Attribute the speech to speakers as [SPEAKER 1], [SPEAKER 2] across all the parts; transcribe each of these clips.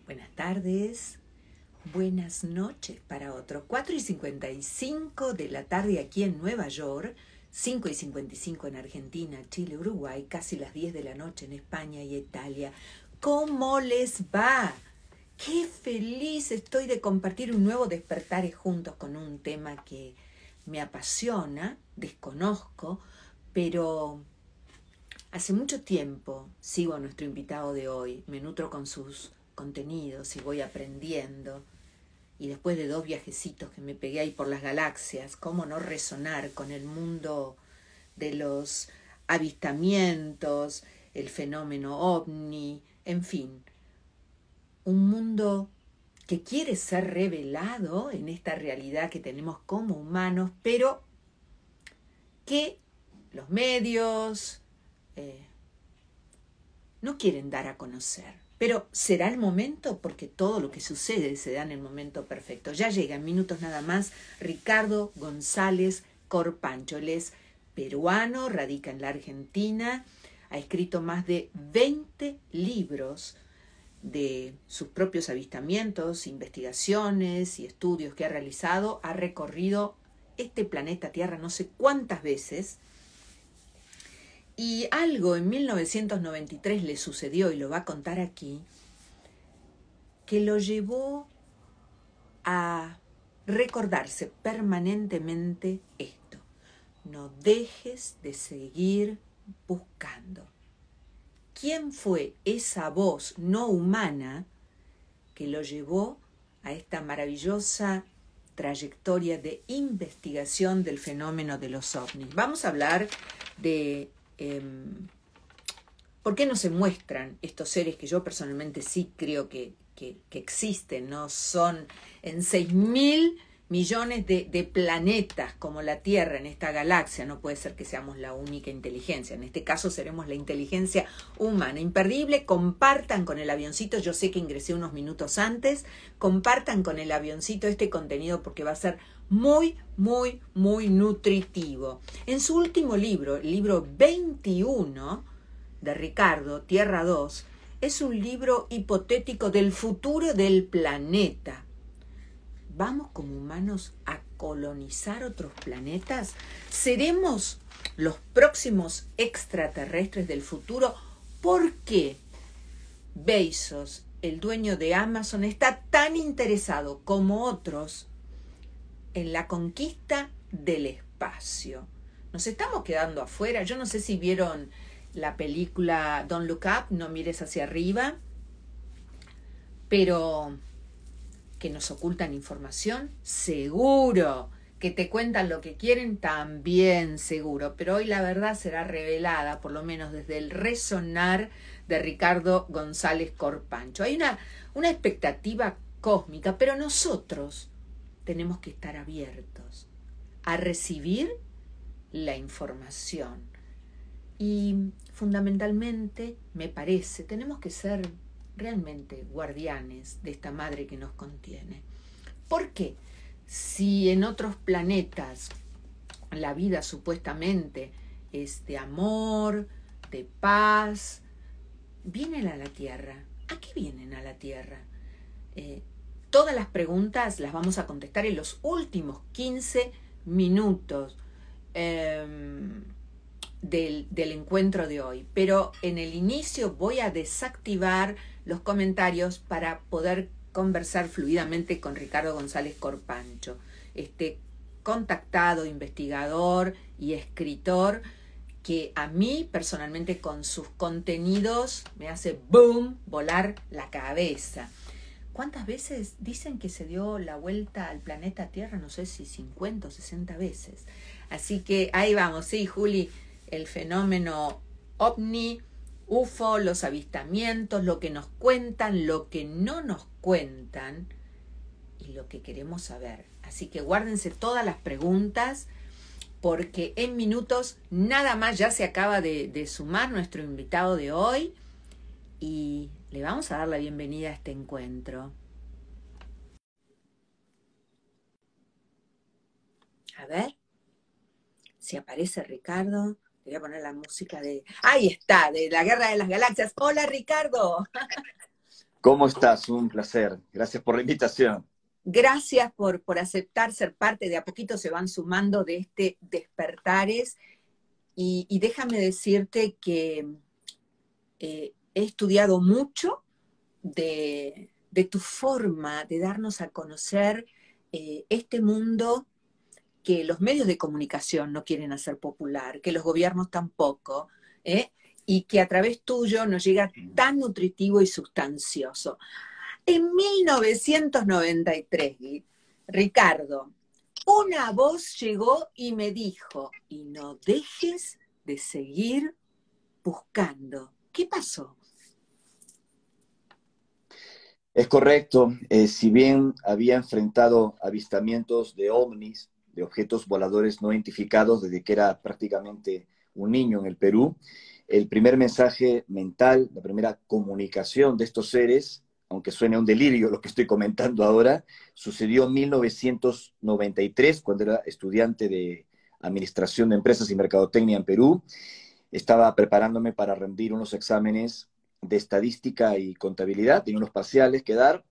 [SPEAKER 1] Buenas tardes, buenas noches para otros. 4:55 de la tarde aquí en Nueva York, 5:55 en Argentina, Chile, Uruguay, casi las 10 de la noche en España y Italia. ¿Cómo les va? Qué feliz estoy de compartir un nuevo Despertares juntos con un tema que me apasiona, desconozco, pero hace mucho tiempo sigo a nuestro invitado de hoy, me nutro con sus contenidos y voy aprendiendo. Y después de 2 viajecitos que me pegué ahí por las galaxias, cómo no resonar con el mundo de los avistamientos, el fenómeno ovni, en fin, un mundo que quiere ser revelado en esta realidad que tenemos como humanos, pero que los medios no quieren dar a conocer. Pero será el momento, porque todo lo que sucede se da en el momento perfecto. Ya llega en minutos nada más Ricardo González Corpancho. Él es peruano, radica en la Argentina, ha escrito más de 20 libros de sus propios avistamientos, investigaciones y estudios que ha realizado. Ha recorrido este planeta Tierra no sé cuántas veces. Y algo en 1993 le sucedió, y lo va a contar aquí, que lo llevó a recordarse permanentemente esto: no dejes de seguir buscando. ¿Quién fue esa voz no humana que lo llevó a esta maravillosa trayectoria de investigación del fenómeno de los ovnis? Vamos a hablar de ¿por qué no se muestran estos seres que yo personalmente sí creo que existen? No son en 6.000 millones de planetas como la Tierra en esta galaxia. No puede ser que seamos la única inteligencia. En este caso seremos la inteligencia humana. Imperdible, compartan con el avioncito. Yo sé que ingresé unos minutos antes. Compartan con el avioncito este contenido porque va a ser muy, muy, muy nutritivo. En su último libro, el libro 21 de Ricardo, Tierra 2, es un libro hipotético del futuro del planeta. ¿Vamos como humanos a colonizar otros planetas? ¿Seremos los próximos extraterrestres del futuro? ¿Por qué Bezos, el dueño de Amazon, está tan interesado como otros en la conquista del espacio? Nos estamos quedando afuera. Yo no sé si vieron la película Don't Look Up, no mires hacia arriba, pero que nos ocultan información, seguro. Que te cuentan lo que quieren, también seguro. Pero hoy la verdad será revelada, por lo menos desde el resonar de Ricardo González Corpancho. Hay una expectativa cósmica, pero nosotros tenemos que estar abiertos a recibir la información. Y fundamentalmente, me parece, tenemos que ser realmente guardianes de esta madre que nos contiene. ¿Por qué? Si en otros planetas la vida supuestamente es de amor, de paz, vienen a la Tierra. ¿A qué vienen a la Tierra? Todas las preguntas las vamos a contestar en los últimos 15 minutos del encuentro de hoy. Pero en el inicio voy a desactivar los comentarios para poder conversar fluidamente con Ricardo González Corpancho, este contactado investigador y escritor que a mí personalmente con sus contenidos me hace boom, volar la cabeza. ¿Cuántas veces dicen que se dio la vuelta al planeta Tierra? No sé si 50 o 60 veces. Así que ahí vamos, sí, Juli, el fenómeno ovni, UFO, los avistamientos, lo que nos cuentan, lo que no nos cuentan y lo que queremos saber. Así que guárdense todas las preguntas porque en minutos nada más ya se acaba de sumar nuestro invitado de hoy y le vamos a dar la bienvenida a este encuentro. A ver si aparece Ricardo. Le voy a poner la música de... ¡Ahí está! De la Guerra de las Galaxias. ¡Hola, Ricardo!
[SPEAKER 2] ¿Cómo estás? Un placer. Gracias por la invitación.
[SPEAKER 1] Gracias por aceptar ser parte, de a poquito se van sumando de este Despertares y déjame decirte que he estudiado mucho de tu forma de darnos a conocer este mundo que los medios de comunicación no quieren hacer popular, que los gobiernos tampoco, ¿eh? Y que a través tuyo nos llega tan nutritivo y sustancioso. En 1993, Ricardo, una voz llegó y me dijo, y no dejes de seguir buscando. ¿Qué pasó?
[SPEAKER 2] Es correcto, si bien había enfrentado avistamientos de ovnis, de objetos voladores no identificados desde que era prácticamente un niño en el Perú, el primer mensaje mental, la primera comunicación de estos seres, aunque suene un delirio lo que estoy comentando ahora, sucedió en 1993, cuando era estudiante de Administración de Empresas y Mercadotecnia en Perú. Estaba preparándome para rendir unos exámenes de estadística y contabilidad, tenía unos parciales que dar,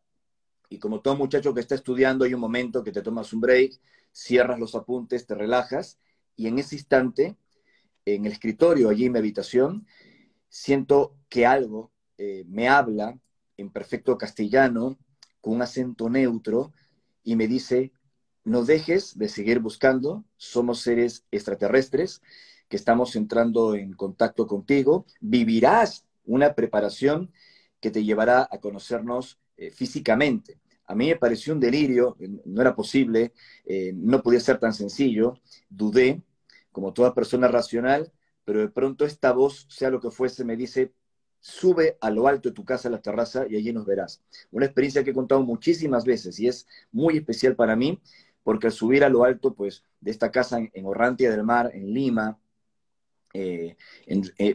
[SPEAKER 2] y como todo muchacho que está estudiando, hay un momento que te tomas un break, cierras los apuntes, te relajas, y en ese instante, en el escritorio, allí en mi habitación, siento que algo me habla en perfecto castellano, con un acento neutro, y me dice, no dejes de seguir buscando, somos seres extraterrestres que estamos entrando en contacto contigo, vivirás una preparación que te llevará a conocernos físicamente. A mí me pareció un delirio, no era posible, no podía ser tan sencillo, dudé, como toda persona racional, pero de pronto esta voz, sea lo que fuese, me dice, sube a lo alto de tu casa, a la terraza, y allí nos verás. Una experiencia que he contado muchísimas veces y es muy especial para mí, porque al subir a lo alto, pues, de esta casa en Orrantia del Mar, en Lima,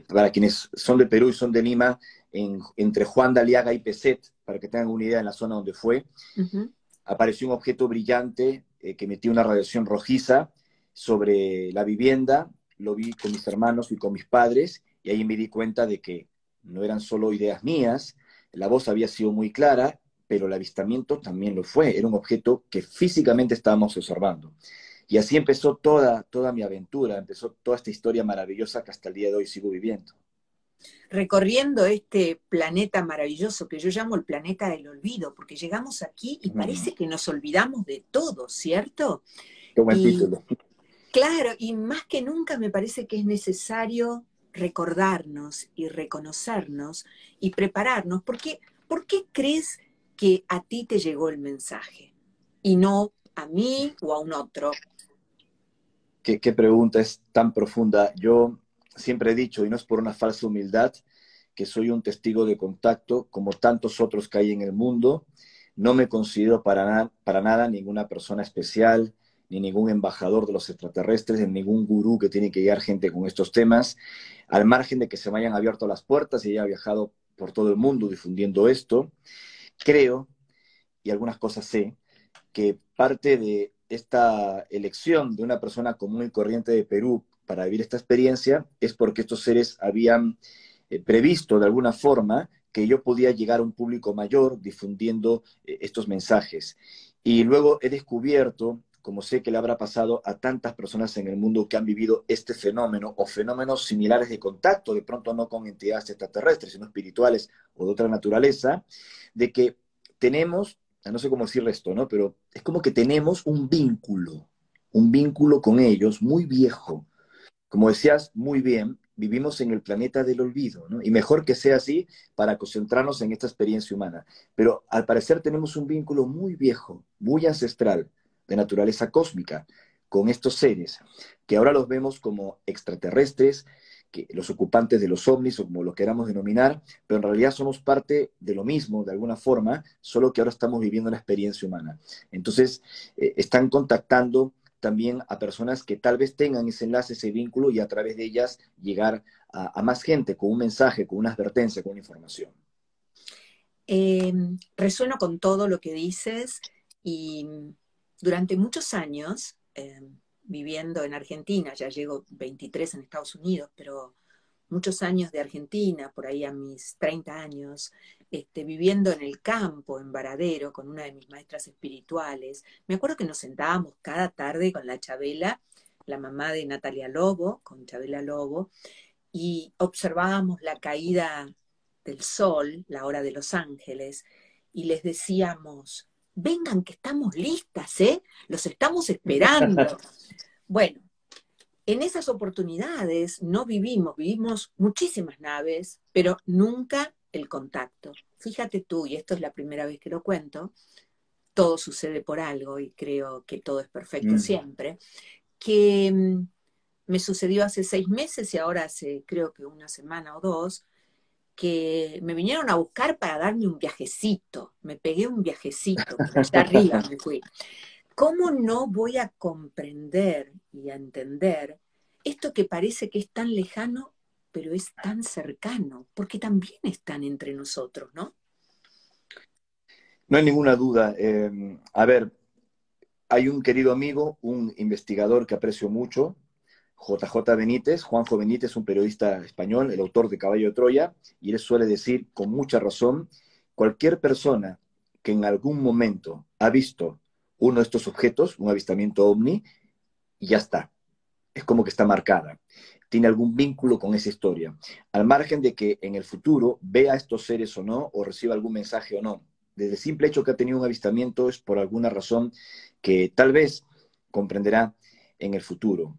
[SPEAKER 2] para quienes son de Perú y son de Lima, entre Juan de Aliaga y Peset, para que tengan una idea en la zona donde fue,
[SPEAKER 1] Uh-huh.
[SPEAKER 2] apareció un objeto brillante que emitía una radiación rojiza sobre la vivienda, lo vi con mis hermanos y con mis padres, y ahí me di cuenta de que no eran solo ideas mías, la voz había sido muy clara, pero el avistamiento también lo fue, era un objeto que físicamente estábamos observando. Y así empezó toda mi aventura, empezó toda esta historia maravillosa que hasta el día de hoy sigo viviendo.
[SPEAKER 1] Recorriendo este planeta maravilloso que yo llamo el planeta del olvido, porque llegamos aquí y
[SPEAKER 2] Mm,
[SPEAKER 1] parece que nos olvidamos de todo, ¿cierto?
[SPEAKER 2] qué buen
[SPEAKER 1] Y
[SPEAKER 2] título.
[SPEAKER 1] claro, y más que nunca me parece que es necesario recordarnos y reconocernos y prepararnos, porque ¿por qué crees que a ti te llegó el mensaje y no a mí o a un otro?
[SPEAKER 2] Qué pregunta es tan profunda. Yo siempre he dicho, y no es por una falsa humildad, que soy un testigo de contacto, como tantos otros que hay en el mundo. No me considero para nada ninguna persona especial, ni ningún embajador de los extraterrestres, ni ningún gurú que tiene que guiar gente con estos temas, al margen de que se me hayan abierto las puertas y haya viajado por todo el mundo difundiendo esto. Creo, y algunas cosas sé, que parte de esta elección de una persona común y corriente de Perú para vivir esta experiencia es porque estos seres habían previsto de alguna forma que yo podía llegar a un público mayor difundiendo estos mensajes. Y luego he descubierto, como sé que le habrá pasado a tantas personas en el mundo que han vivido este fenómeno o fenómenos similares de contacto, de pronto no con entidades extraterrestres, sino espirituales o de otra naturaleza, de que tenemos, no sé cómo decir esto, ¿no? Pero es como que tenemos un vínculo con ellos muy viejo. Como decías muy bien, vivimos en el planeta del olvido, ¿no? Y mejor que sea así para concentrarnos en esta experiencia humana. Pero al parecer tenemos un vínculo muy viejo, muy ancestral, de naturaleza cósmica, con estos seres, que ahora los vemos como extraterrestres, que los ocupantes de los ovnis o como lo queramos denominar, pero en realidad somos parte de lo mismo, de alguna forma, solo que ahora estamos viviendo la experiencia humana. Entonces, están contactando también a personas que tal vez tengan ese enlace, ese vínculo y a través de ellas llegar a más gente con un mensaje, con una advertencia, con una información.
[SPEAKER 1] Eh, Resueno con todo lo que dices y durante muchos años, viviendo en Argentina, ya llevo 23 en Estados Unidos, pero muchos años de Argentina, por ahí a mis 30 años, viviendo en el campo, en Varadero, con una de mis maestras espirituales. Me acuerdo que nos sentábamos cada tarde con la Chabela, la mamá de Natalia Lobo, con Chabela Lobo, y observábamos la caída del sol, la hora de Los Ángeles, y les decíamos, vengan que estamos listas, ¿eh? Los estamos esperando. Bueno, en esas oportunidades no vivimos muchísimas naves, pero nunca el contacto. Fíjate tú, y esto es la primera vez que lo cuento, todo sucede por algo y creo que todo es perfecto siempre, que me sucedió hace 6 meses y ahora hace creo que una semana o dos, que me vinieron a buscar para darme un viajecito. Me pegué un viajecito, hasta arriba me fui. ¿Cómo no voy a comprender y a entender esto que parece que es tan lejano, pero es tan cercano? Porque también están entre nosotros, ¿no?
[SPEAKER 2] No hay ninguna duda. A ver, hay un querido amigo, un investigador que aprecio mucho, JJ Benítez, Juanjo Benítez, un periodista español, el autor de Caballo de Troya, y él suele decir con mucha razón, cualquier persona que en algún momento ha visto uno de estos objetos, un avistamiento ovni, ya está. Es como que está marcada. Tiene algún vínculo con esa historia. Al margen de que en el futuro vea estos seres o no, o reciba algún mensaje o no. Desde el simple hecho que ha tenido un avistamiento es por alguna razón que tal vez comprenderá en el futuro.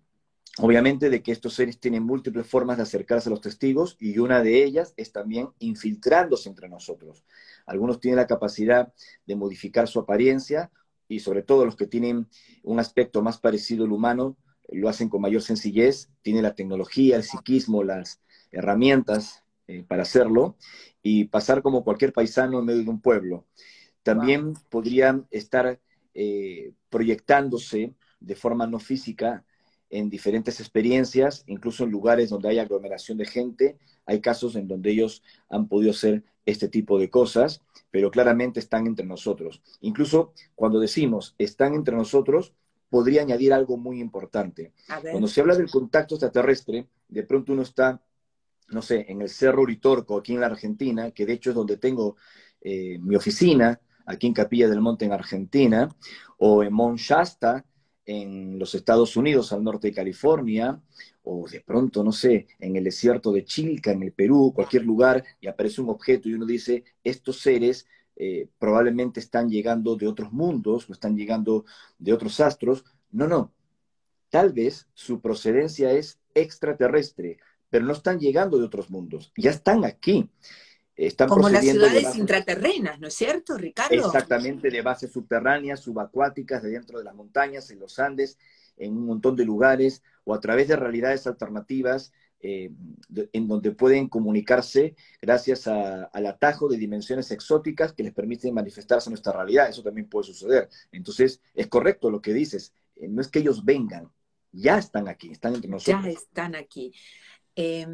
[SPEAKER 2] Obviamente de que estos seres tienen múltiples formas de acercarse a los testigos y una de ellas es también infiltrándose entre nosotros. Algunos tienen la capacidad de modificar su apariencia y sobre todo los que tienen un aspecto más parecido al humano lo hacen con mayor sencillez, tienen la tecnología, el psiquismo, las herramientas para hacerlo y pasar como cualquier paisano en medio de un pueblo. También
[SPEAKER 1] Wow.
[SPEAKER 2] podrían estar proyectándose de forma no física en diferentes experiencias, incluso en lugares donde hay aglomeración de gente. Hay casos en donde ellos han podido hacer este tipo de cosas, pero claramente están entre nosotros. Incluso cuando decimos están entre nosotros, podría añadir algo muy importante.
[SPEAKER 1] A ver.
[SPEAKER 2] Cuando se habla del contacto extraterrestre, de pronto uno está, no sé, en el Cerro Uritorco, aquí en la Argentina, que de hecho es donde tengo mi oficina, aquí en Capilla del Monte, en Argentina, o en Mount Shasta, en los Estados Unidos, al norte de California, o de pronto, no sé, en el desierto de Chilca, en el Perú, cualquier lugar, y aparece un objeto y uno dice, estos seres probablemente están llegando de otros mundos, o están llegando de otros astros. No, no. Tal vez su procedencia es extraterrestre, pero no están llegando de otros mundos, ya están aquí. Están
[SPEAKER 1] Como las
[SPEAKER 2] procediendo de
[SPEAKER 1] ciudades
[SPEAKER 2] bases
[SPEAKER 1] intraterrenas, ¿no es cierto, Ricardo?
[SPEAKER 2] exactamente de bases subterráneas, subacuáticas, de dentro de las montañas, en los Andes, en un montón de lugares, o a través de realidades alternativas en donde pueden comunicarse gracias al atajo de dimensiones exóticas que les permiten manifestarse en nuestra realidad. Eso también puede suceder. Entonces, es correcto lo que dices. No es que ellos vengan, ya están aquí, están entre
[SPEAKER 1] Ya
[SPEAKER 2] nosotros.
[SPEAKER 1] están aquí. Eh,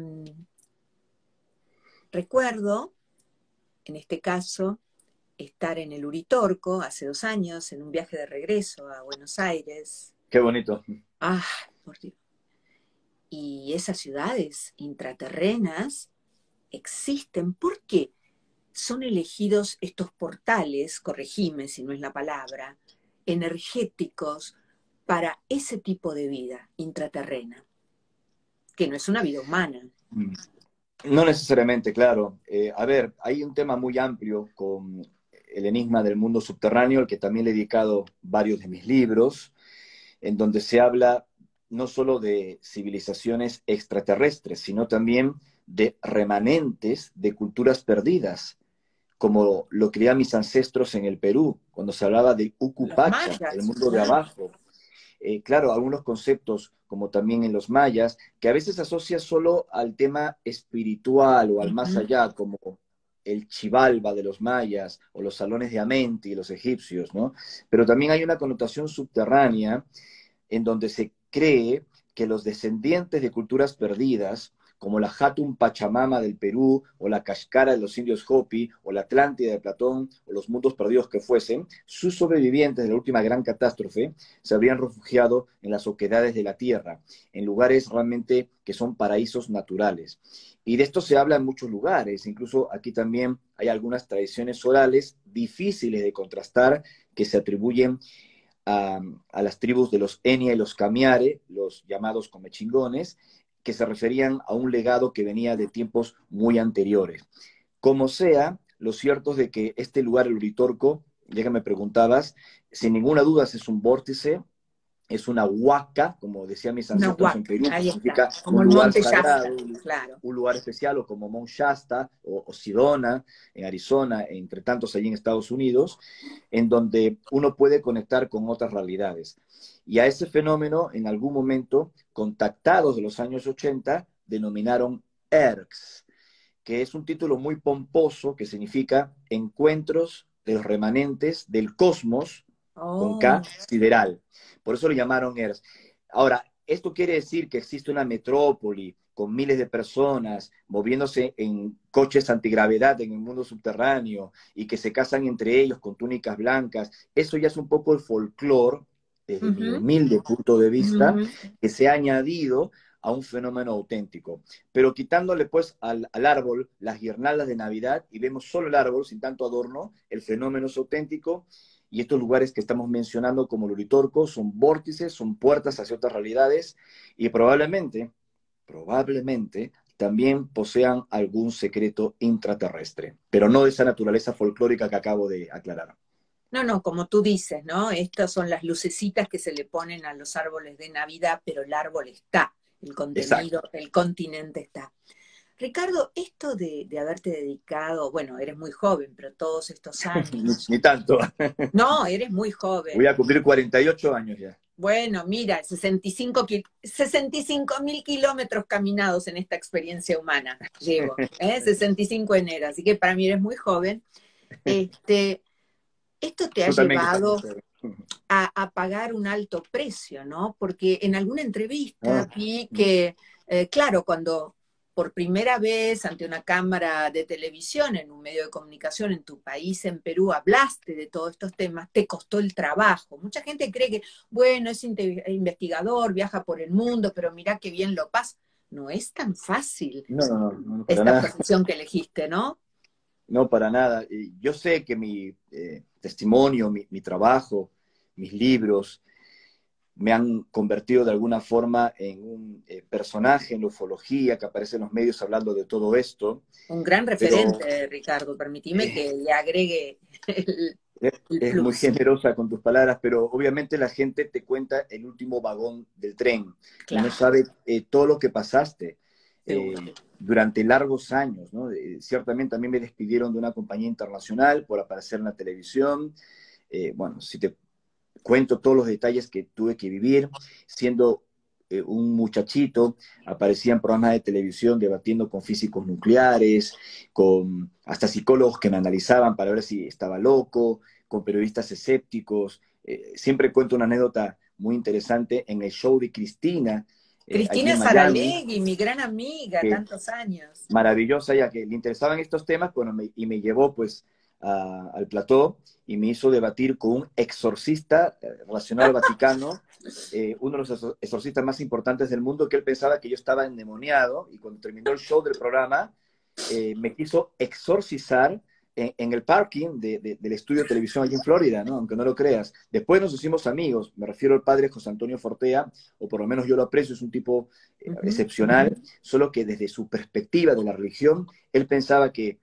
[SPEAKER 1] Recuerdo, en este caso, estar en el Uritorco hace 2 años, en un viaje de regreso a Buenos Aires.
[SPEAKER 2] Qué bonito.
[SPEAKER 1] Ah, por Dios. Y esas ciudades intraterrenas existen. ¿Por qué son elegidos estos portales, corregime si no es la palabra, energéticos para ese tipo de vida intraterrena, que no es una vida humana?
[SPEAKER 2] No necesariamente, claro. A ver, hay un tema muy amplio con el enigma del mundo subterráneo, al que también le he dedicado varios de mis libros, en donde se habla no solo de civilizaciones extraterrestres, sino también de remanentes de culturas perdidas, como lo creían mis ancestros en el Perú, cuando se hablaba de
[SPEAKER 1] Los
[SPEAKER 2] Ucupacha, el
[SPEAKER 1] mayas,
[SPEAKER 2] mundo de
[SPEAKER 1] claro.
[SPEAKER 2] abajo. Claro, algunos conceptos, como también en los mayas, que a veces se asocia solo al tema espiritual o al más
[SPEAKER 1] Ujú.
[SPEAKER 2] allá, como el Chivalba de los mayas o los salones de Amenti y los egipcios, ¿no? Pero también hay una connotación subterránea en donde se cree que los descendientes de culturas perdidas como la Hatun Pachamama del Perú, o la Kashkara de los indios Hopi, o la Atlántida de Platón, o los mundos perdidos que fuesen, sus sobrevivientes de la última gran catástrofe se habrían refugiado en las oquedades de la Tierra, en lugares realmente que son paraísos naturales. Y de esto se habla en muchos lugares, incluso aquí también hay algunas tradiciones orales difíciles de contrastar que se atribuyen a las tribus de los Enia y los Camiare, los llamados comechingones, que se referían a un legado que venía de tiempos muy anteriores. Como sea, lo cierto es de que este lugar, el Uritorco, ya que me preguntabas, sin ninguna duda es un vórtice, es una huaca, como decían mis
[SPEAKER 1] Una
[SPEAKER 2] ancestros en
[SPEAKER 1] huaca,
[SPEAKER 2] Perú, que
[SPEAKER 1] ahí está,
[SPEAKER 2] significa
[SPEAKER 1] como
[SPEAKER 2] un
[SPEAKER 1] el
[SPEAKER 2] lugar
[SPEAKER 1] monte Shasta,
[SPEAKER 2] sagrado,
[SPEAKER 1] claro.
[SPEAKER 2] un lugar especial, o como Mount Shasta o Sedona en Arizona, entre tantos allí en Estados Unidos, en donde uno puede conectar con otras realidades. Y a ese fenómeno, en algún momento, contactados de los años 80, denominaron ERCS, que es un título muy pomposo que significa Encuentros de los Remanentes del Cosmos, con
[SPEAKER 1] Oh,
[SPEAKER 2] K, sideral. Por eso lo llamaron ERCS. Ahora, esto quiere decir que existe una metrópoli con miles de personas moviéndose en coches antigravedad en el mundo subterráneo y que se casan entre ellos con túnicas blancas. Eso ya es un poco el folclore, desde mi
[SPEAKER 1] ujú,
[SPEAKER 2] humilde punto de vista,
[SPEAKER 1] ujú.
[SPEAKER 2] que se ha añadido a un fenómeno auténtico. Pero quitándole pues al árbol las guirnaldas de Navidad y vemos solo el árbol sin tanto adorno, el fenómeno es auténtico. Y estos lugares que estamos mencionando como el Uritorco son vórtices, son puertas hacia otras realidades y probablemente también posean algún secreto intraterrestre, pero no de esa naturaleza folclórica que acabo de aclarar.
[SPEAKER 1] No, no, como tú dices, ¿no? Estas son las lucecitas que se le ponen a los árboles de Navidad, pero el árbol está, el contenido,
[SPEAKER 2] Exacto.
[SPEAKER 1] el continente está. Ricardo, esto de haberte dedicado, bueno, eres muy joven, pero todos estos años,
[SPEAKER 2] Ni tanto.
[SPEAKER 1] no, eres muy
[SPEAKER 2] Voy
[SPEAKER 1] joven.
[SPEAKER 2] a cumplir 48 años ya.
[SPEAKER 1] Bueno, mira, 65.000 kilómetros caminados en esta experiencia humana llevo, 65 enero, así que para mí eres muy joven. Este, esto te ha
[SPEAKER 2] Tú también estás muy
[SPEAKER 1] llevado
[SPEAKER 2] joven.
[SPEAKER 1] a pagar un alto precio, ¿no? Porque en alguna entrevista
[SPEAKER 2] Ah,
[SPEAKER 1] vi que, claro, cuando por primera vez ante una cámara de televisión, en un medio de comunicación en tu país, en Perú, hablaste de todos estos temas, te costó el trabajo. Mucha gente cree que, bueno, es investigador, viaja por el mundo, pero mira qué bien lo pasa. No es tan fácil
[SPEAKER 2] no, no, no, no, para
[SPEAKER 1] esta
[SPEAKER 2] nada.
[SPEAKER 1] profesión que elegiste, ¿no?
[SPEAKER 2] No, para nada. Y yo sé que mi testimonio, mi trabajo, mis libros, me han convertido de alguna forma en un personaje en la ufología que aparece en los medios hablando de todo esto,
[SPEAKER 1] Un gran
[SPEAKER 2] pero
[SPEAKER 1] referente, Ricardo. Permitime
[SPEAKER 2] eh,
[SPEAKER 1] que le agregue el
[SPEAKER 2] es muy
[SPEAKER 1] plus.
[SPEAKER 2] generosa con tus palabras, pero obviamente la gente te cuenta el último vagón del tren y no
[SPEAKER 1] Claro,
[SPEAKER 2] sabe todo lo que pasaste
[SPEAKER 1] seguro.
[SPEAKER 2] durante largos años, ¿no? Ciertamente también me despidieron de una compañía internacional por aparecer en la televisión. Bueno, si te cuento todos los detalles que tuve que vivir, siendo un muchachito, aparecía en programas de televisión debatiendo con físicos nucleares, con hasta psicólogos que me analizaban para ver si estaba loco, con periodistas escépticos. Siempre cuento una anécdota muy interesante en el show de Cristina, allí
[SPEAKER 1] Cristina
[SPEAKER 2] en Miami,
[SPEAKER 1] Saralegui, mi gran amiga,
[SPEAKER 2] que
[SPEAKER 1] tantos años.
[SPEAKER 2] maravillosa, ya que le interesaban estos temas, bueno, y me llevó pues al plató y me hizo debatir con un exorcista relacionado al Vaticano, uno de los exorcistas más importantes del mundo, que él pensaba que yo estaba endemoniado, y cuando terminó el show del programa, me quiso exorcizar en el parking del estudio de televisión allí en Florida, ¿no? Aunque no lo creas. Después nos hicimos amigos, me refiero al padre José Antonio Fortea, o por lo menos yo lo aprecio, es un tipo
[SPEAKER 1] Ujú.
[SPEAKER 2] excepcional, solo que desde su perspectiva de la religión, él pensaba que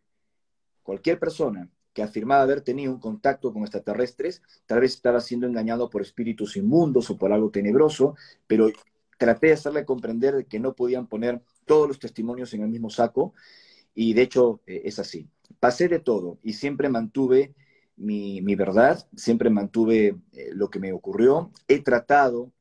[SPEAKER 2] cualquier persona que afirmaba haber tenido un contacto con extraterrestres, tal vez estaba siendo engañado por espíritus inmundos o por algo tenebroso, pero traté de hacerle comprender que no podían poner todos los testimonios en el mismo saco, y de hecho es así. Pasé de todo y siempre mantuve mi verdad, siempre mantuve lo que me ocurrió. He tratado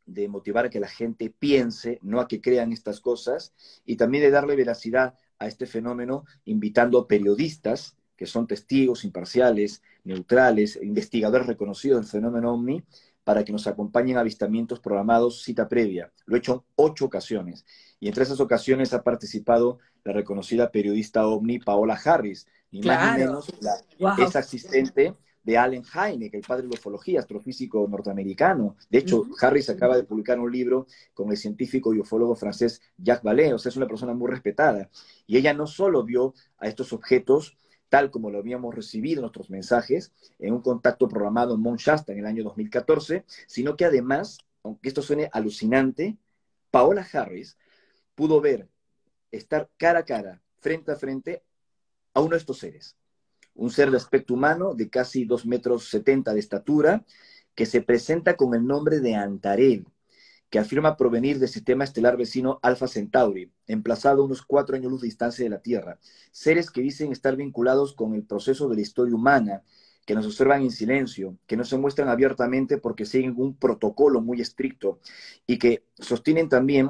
[SPEAKER 2] de motivar a que la gente piense, no a que crean estas cosas, y también de darle veracidad a este fenómeno, invitando periodistas que son testigos imparciales, neutrales, investigadores reconocidos del fenómeno OVNI, para que nos acompañen a avistamientos programados cita previa. Lo he hecho en 8 ocasiones. Y entre esas ocasiones ha participado la reconocida periodista ovni Paola Harris, ni más ni
[SPEAKER 1] Claro.
[SPEAKER 2] menos la
[SPEAKER 1] Wow.
[SPEAKER 2] ex asistente de Allen Hynek, el padre de la ufología, astrofísico norteamericano. De hecho, Harris acaba de publicar un libro con el científico y ufólogo francés Jacques Vallée, o sea, es una persona muy respetada. Y ella no solo vio a estos objetos tal como lo habíamos recibido en nuestros mensajes, en un contacto programado en Mount Shasta en el año 2014, sino que además, aunque esto suene alucinante, Paola Harris pudo ver, estar cara a cara, frente a frente, a uno de estos seres. Un ser de aspecto humano de casi 2,70 m de estatura, que se presenta con el nombre de Antares, que afirma provenir del sistema estelar vecino Alpha Centauri, emplazado a unos 4 años luz de distancia de la Tierra. Seres que dicen estar vinculados con el proceso de la historia humana, que nos observan en silencio, que no se muestran abiertamente porque siguen un protocolo muy estricto y que sostienen también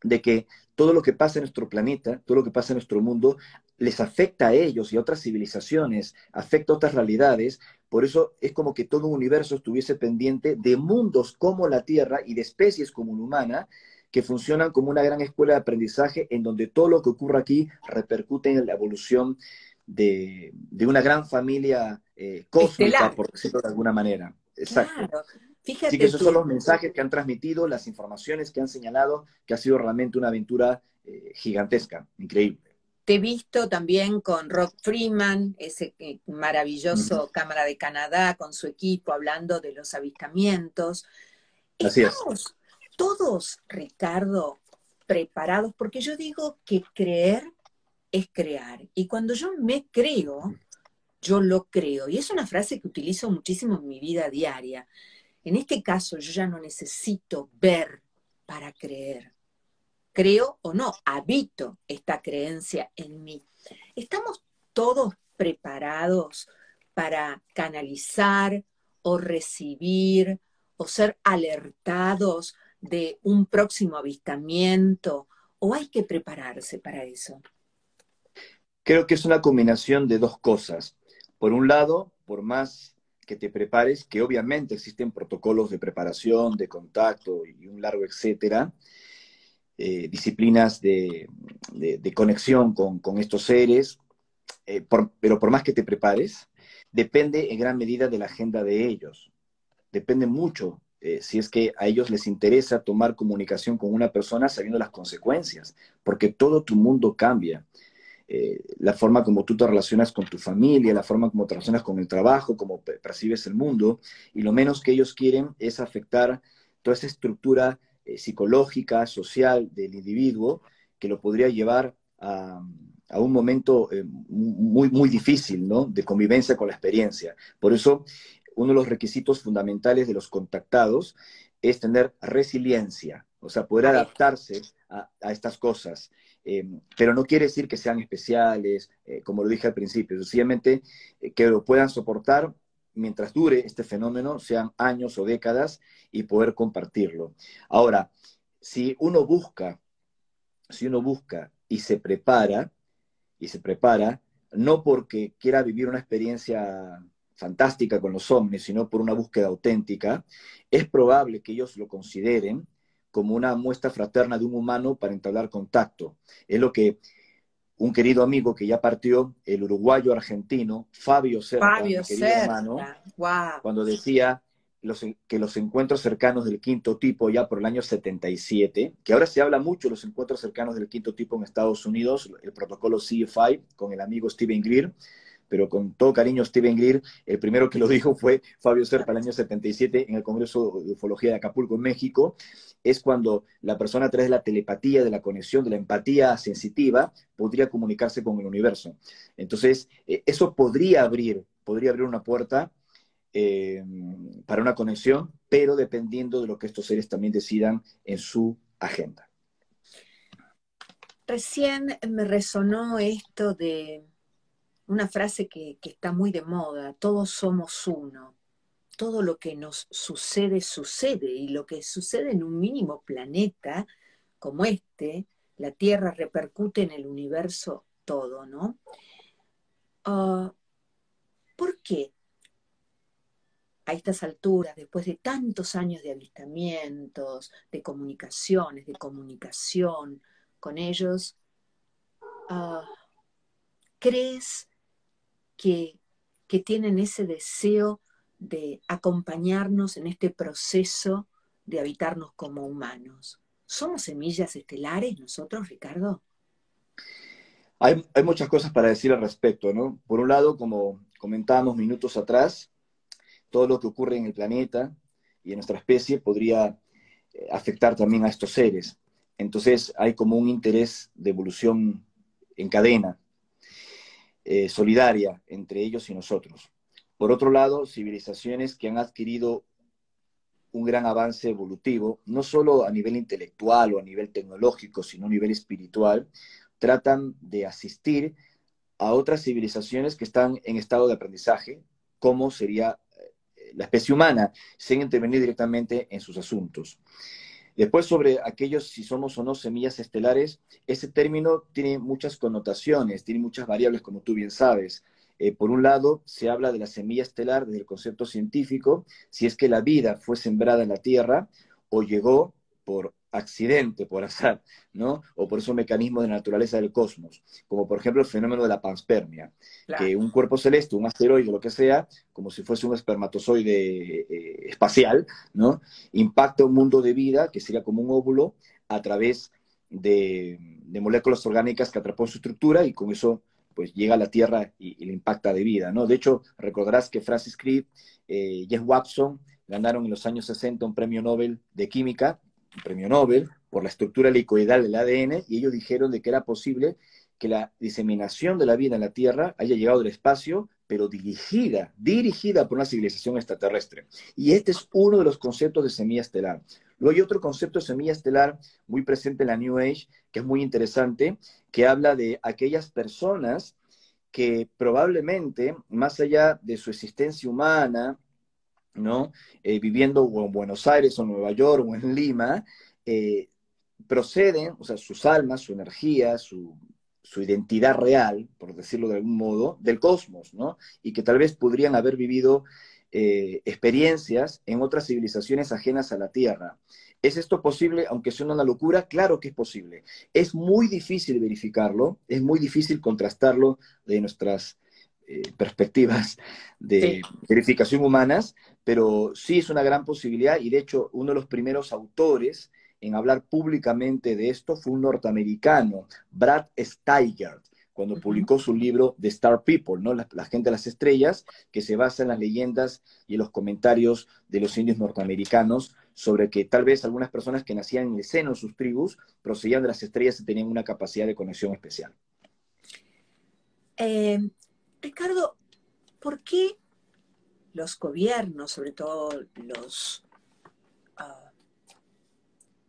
[SPEAKER 2] de que todo lo que pasa en nuestro planeta, todo lo que pasa en nuestro mundo, les afecta a ellos y a otras civilizaciones, afecta a otras realidades. Por eso es como que todo un universo estuviese pendiente de mundos como la Tierra y de especies como la humana, que funcionan como una gran escuela de aprendizaje en donde todo lo que ocurre aquí repercute en la evolución de una gran familia cósmica,
[SPEAKER 1] Estelar.
[SPEAKER 2] por decirlo de alguna manera. Exacto.
[SPEAKER 1] Claro.
[SPEAKER 2] Así que
[SPEAKER 1] Fíjate
[SPEAKER 2] esos son
[SPEAKER 1] tú.
[SPEAKER 2] los mensajes que han transmitido, las informaciones que han señalado, que ha sido realmente una aventura gigantesca, increíble.
[SPEAKER 1] Te he visto también con Rob Freeman, ese
[SPEAKER 2] Uh -huh.
[SPEAKER 1] maravilloso Cámara de Canadá, con su equipo, hablando de los avistamientos.
[SPEAKER 2] Así es.
[SPEAKER 1] Estamos todos, Ricardo, preparados, porque yo digo que creer es crear. Y cuando yo me creo, yo lo creo. Y es una frase que utilizo muchísimo en mi vida diaria. En este caso, yo ya no necesito ver para creer. Creo o no, habito esta creencia en mí. ¿Estamos todos preparados para canalizar o recibir o ser alertados de un próximo avistamiento? ¿O hay que prepararse para eso?
[SPEAKER 2] Creo que es una combinación de dos cosas. Por un lado, por más que te prepares, que obviamente existen protocolos de preparación, de contacto y un largo etcétera, disciplinas de conexión con estos seres, pero por más que te prepares, depende en gran medida de la agenda de ellos. Depende mucho si es que a ellos les interesa tomar comunicación con una persona sabiendo las consecuencias, porque todo tu mundo cambia. La forma como tú te relacionas con tu familia, la forma como te relacionas con el trabajo, cómo percibes el mundo, y lo menos que ellos quieren es afectar toda esa estructura psicológica, social del individuo, que lo podría llevar a un momento muy, muy difícil, ¿no? De convivencia con la experiencia. Por eso, uno de los requisitos fundamentales de los contactados es tener resiliencia, o sea, poder
[SPEAKER 1] Ahí.
[SPEAKER 2] adaptarse a estas cosas. Pero no quiere decir que sean especiales, como lo dije al principio, sencillamente que lo puedan soportar mientras dure este fenómeno, sean años o décadas, y poder compartirlo. Ahora, si uno busca, y se prepara, no porque quiera vivir una experiencia fantástica con los ovnis, sino por una búsqueda auténtica, es probable que ellos lo consideren como una muestra fraterna de un humano para entablar contacto. Es lo que un querido amigo que ya partió, el uruguayo argentino, Fabio Certa,
[SPEAKER 1] Fabio
[SPEAKER 2] mi querido hermano,
[SPEAKER 1] Cerda. Wow.
[SPEAKER 2] cuando decía que los encuentros cercanos del quinto tipo ya por el año 77, que ahora se habla mucho de los encuentros cercanos del quinto tipo en Estados Unidos, el protocolo CFI con el amigo Steven Greer, pero con todo cariño Steven Greer, el primero que lo dijo fue Fabio Certa el año 77 en el Congreso de Ufología de Acapulco, en México. Es cuando la persona a través de la telepatía, de la conexión, de la empatía sensitiva, podría comunicarse con el universo. Entonces, eso podría abrir una puerta para una conexión, pero dependiendo de lo que estos seres también decidan en su agenda.
[SPEAKER 1] Recién me resonó esto de una frase que está muy de moda: todos somos uno. Todo lo que nos sucede, sucede, y lo que sucede en un mínimo planeta como este, la Tierra, repercute en el universo todo, ¿no? ¿Por qué a estas alturas, después de tantos años de avistamientos, de comunicaciones, de comunicación con ellos, uh, ¿crees que, que tienen ese deseo de acompañarnos en este proceso de habitarnos como humanos? ¿Somos semillas estelares nosotros, Ricardo?
[SPEAKER 2] Hay muchas cosas para decir al respecto, ¿no? Por un lado, como comentábamos minutos atrás, todo lo que ocurre en el planeta y en nuestra especie podría afectar también a estos seres. Entonces hay como un interés de evolución en cadena, solidaria entre ellos y nosotros. Por otro lado, civilizaciones que han adquirido un gran avance evolutivo, no solo a nivel intelectual o a nivel tecnológico, sino a nivel espiritual, tratan de asistir a otras civilizaciones que están en estado de aprendizaje, como sería la especie humana, sin intervenir directamente en sus asuntos. Después, sobre aquellos si somos o no semillas estelares, ese término tiene muchas connotaciones, tiene muchas variables, como tú bien sabes. Por un lado, se habla de la semilla estelar desde el concepto científico, si es que la vida fue sembrada en la Tierra o llegó por accidente, por azar, ¿no? O por esos mecanismos de naturaleza del cosmos, como por ejemplo el fenómeno de la panspermia,
[SPEAKER 1] Claro.
[SPEAKER 2] que un cuerpo celeste, un asteroide, lo que sea, como si fuese un espermatozoide espacial, ¿no? Impacta un mundo de vida, que sería como un óvulo, a través de moléculas orgánicas que atrapó su estructura y con eso pues llega a la Tierra y le impacta de vida, ¿no? De hecho, recordarás que Francis Crick, Jeff Watson ganaron en los años 60 un premio Nobel de Química, un premio Nobel por la estructura helicoidal del ADN, y ellos dijeron de que era posible que la diseminación de la vida en la Tierra haya llegado del espacio, pero dirigida por una civilización extraterrestre. Y este es uno de los conceptos de semilla estelar. Luego hay otro concepto de semilla estelar muy presente en la New Age, que es muy interesante, que habla de aquellas personas que probablemente, más allá de su existencia humana, ¿no? Viviendo o en Buenos Aires o en Nueva York o en Lima, proceden, o sea, sus almas, su energía, su identidad real, por decirlo de algún modo, del cosmos, ¿no? Y que tal vez podrían haber vivido experiencias en otras civilizaciones ajenas a la Tierra. ¿Es esto posible, aunque suene una locura? Claro que es posible. Es muy difícil verificarlo, es muy difícil contrastarlo de nuestras perspectivas de
[SPEAKER 1] Sí.
[SPEAKER 2] verificación humanas, pero sí es una gran posibilidad y de hecho uno de los primeros autores en hablar públicamente de esto fue un norteamericano, Brad Steiger, cuando
[SPEAKER 1] Uh-huh.
[SPEAKER 2] publicó su libro The Star People, ¿no? La gente de las estrellas, que se basa en las leyendas y en los comentarios de los indios norteamericanos sobre que tal vez algunas personas que nacían en el seno de sus tribus procedían de las estrellas y tenían una capacidad de conexión especial.
[SPEAKER 1] Eh, Ricardo, ¿por qué los gobiernos, sobre todo uh,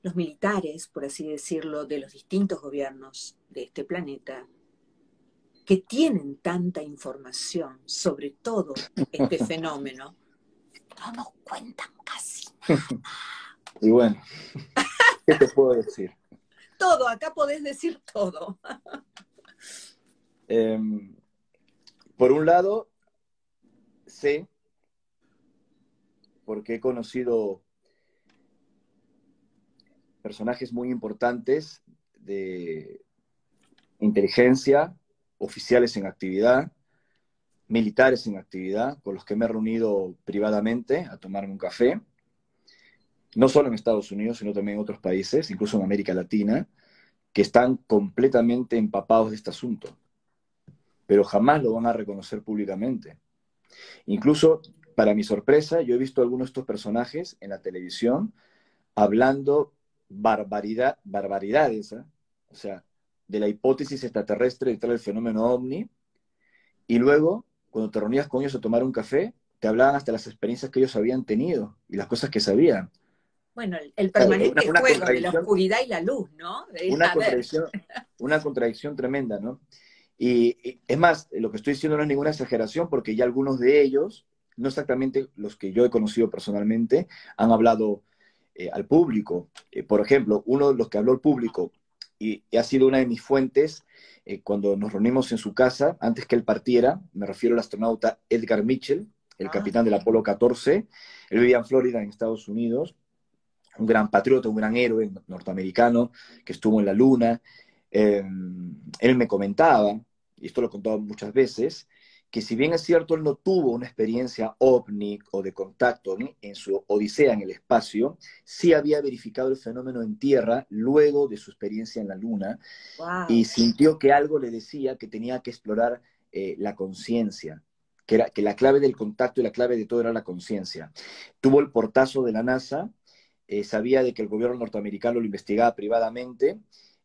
[SPEAKER 1] los militares, por así decirlo, de los distintos gobiernos de este planeta, que tienen tanta información sobre todo este fenómeno, no nos cuentan casi
[SPEAKER 2] Y bueno, ¿qué te puedo decir?
[SPEAKER 1] todo? Acá podés decir todo.
[SPEAKER 2] Eh, por un lado, sé, porque he conocido personajes muy importantes de inteligencia, oficiales en actividad, militares en actividad, con los que me he reunido privadamente a tomarme un café, no solo en Estados Unidos, sino también en otros países, incluso en América Latina, que están completamente empapados de este asunto, pero jamás lo van a reconocer públicamente. Incluso, para mi sorpresa, yo he visto a algunos de estos personajes en la televisión hablando barbaridades, ¿eh? O sea, de la hipótesis extraterrestre detrás del fenómeno ovni, y luego, cuando te reunías con ellos a tomar un café, te hablaban hasta las experiencias que ellos habían tenido y las cosas que sabían.
[SPEAKER 1] Bueno, el
[SPEAKER 2] Claro,
[SPEAKER 1] permanente
[SPEAKER 2] una
[SPEAKER 1] juego de la
[SPEAKER 2] contradicción,
[SPEAKER 1] oscuridad y la luz, ¿no?
[SPEAKER 2] una
[SPEAKER 1] A ver,
[SPEAKER 2] contradicción, una contradicción tremenda, ¿no? Y es más, lo que estoy diciendo no es ninguna exageración porque ya algunos de ellos, no exactamente los que yo he conocido personalmente, han hablado al público. Por ejemplo, uno de los que habló al público y ha sido una de mis fuentes cuando nos reunimos en su casa, antes que él partiera, me refiero al astronauta Edgar Mitchell, el
[SPEAKER 1] Ah,
[SPEAKER 2] capitán del Apolo 14. Él vivía en Florida, en Estados Unidos, un gran patriota, un gran héroe norteamericano que estuvo en la Luna. Él me comentaba, y esto lo he contado muchas veces, que si bien es cierto, él no tuvo una experiencia ovni o de contacto, ¿no?, en su odisea en el espacio, sí había verificado el fenómeno en tierra luego de su experiencia en la Luna y
[SPEAKER 1] wow.
[SPEAKER 2] sintió que algo le decía que tenía que explorar la conciencia, que la clave del contacto y la clave de todo era la conciencia. Tuvo el portazo de la NASA, sabía de que el gobierno norteamericano lo investigaba privadamente,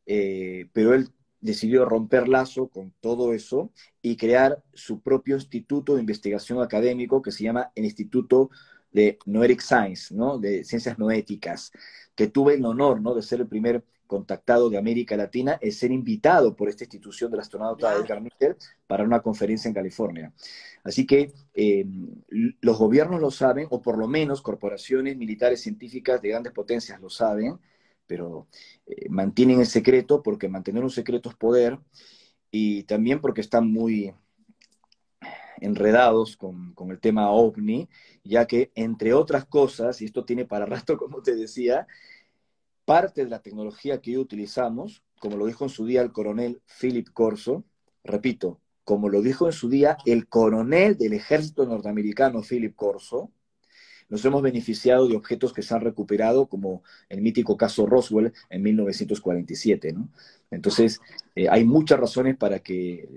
[SPEAKER 2] pero él decidió romper lazo con todo eso y crear su propio instituto de investigación académico que se llama el Instituto de Noetic Science, ¿no?, de Ciencias Noéticas, que tuve el honor, ¿no?, de ser el primer contactado de América Latina, es ser invitado por esta institución del astronauta
[SPEAKER 1] Claro.
[SPEAKER 2] Edgar Mitchell para una conferencia en California. Así que los gobiernos lo saben, o por lo menos corporaciones militares científicas de grandes potencias lo saben, pero mantienen el secreto porque mantener un secreto es poder y también porque están muy enredados con el tema OVNI, ya que entre otras cosas, y esto tiene para rato como te decía, parte de la tecnología que hoy utilizamos, como lo dijo en su día el coronel Philip Corso, repito, como lo dijo en su día el coronel del ejército norteamericano Philip Corso, nos hemos beneficiado de objetos que se han recuperado, como el mítico caso Roswell en 1947, ¿no? Entonces, hay muchas razones para que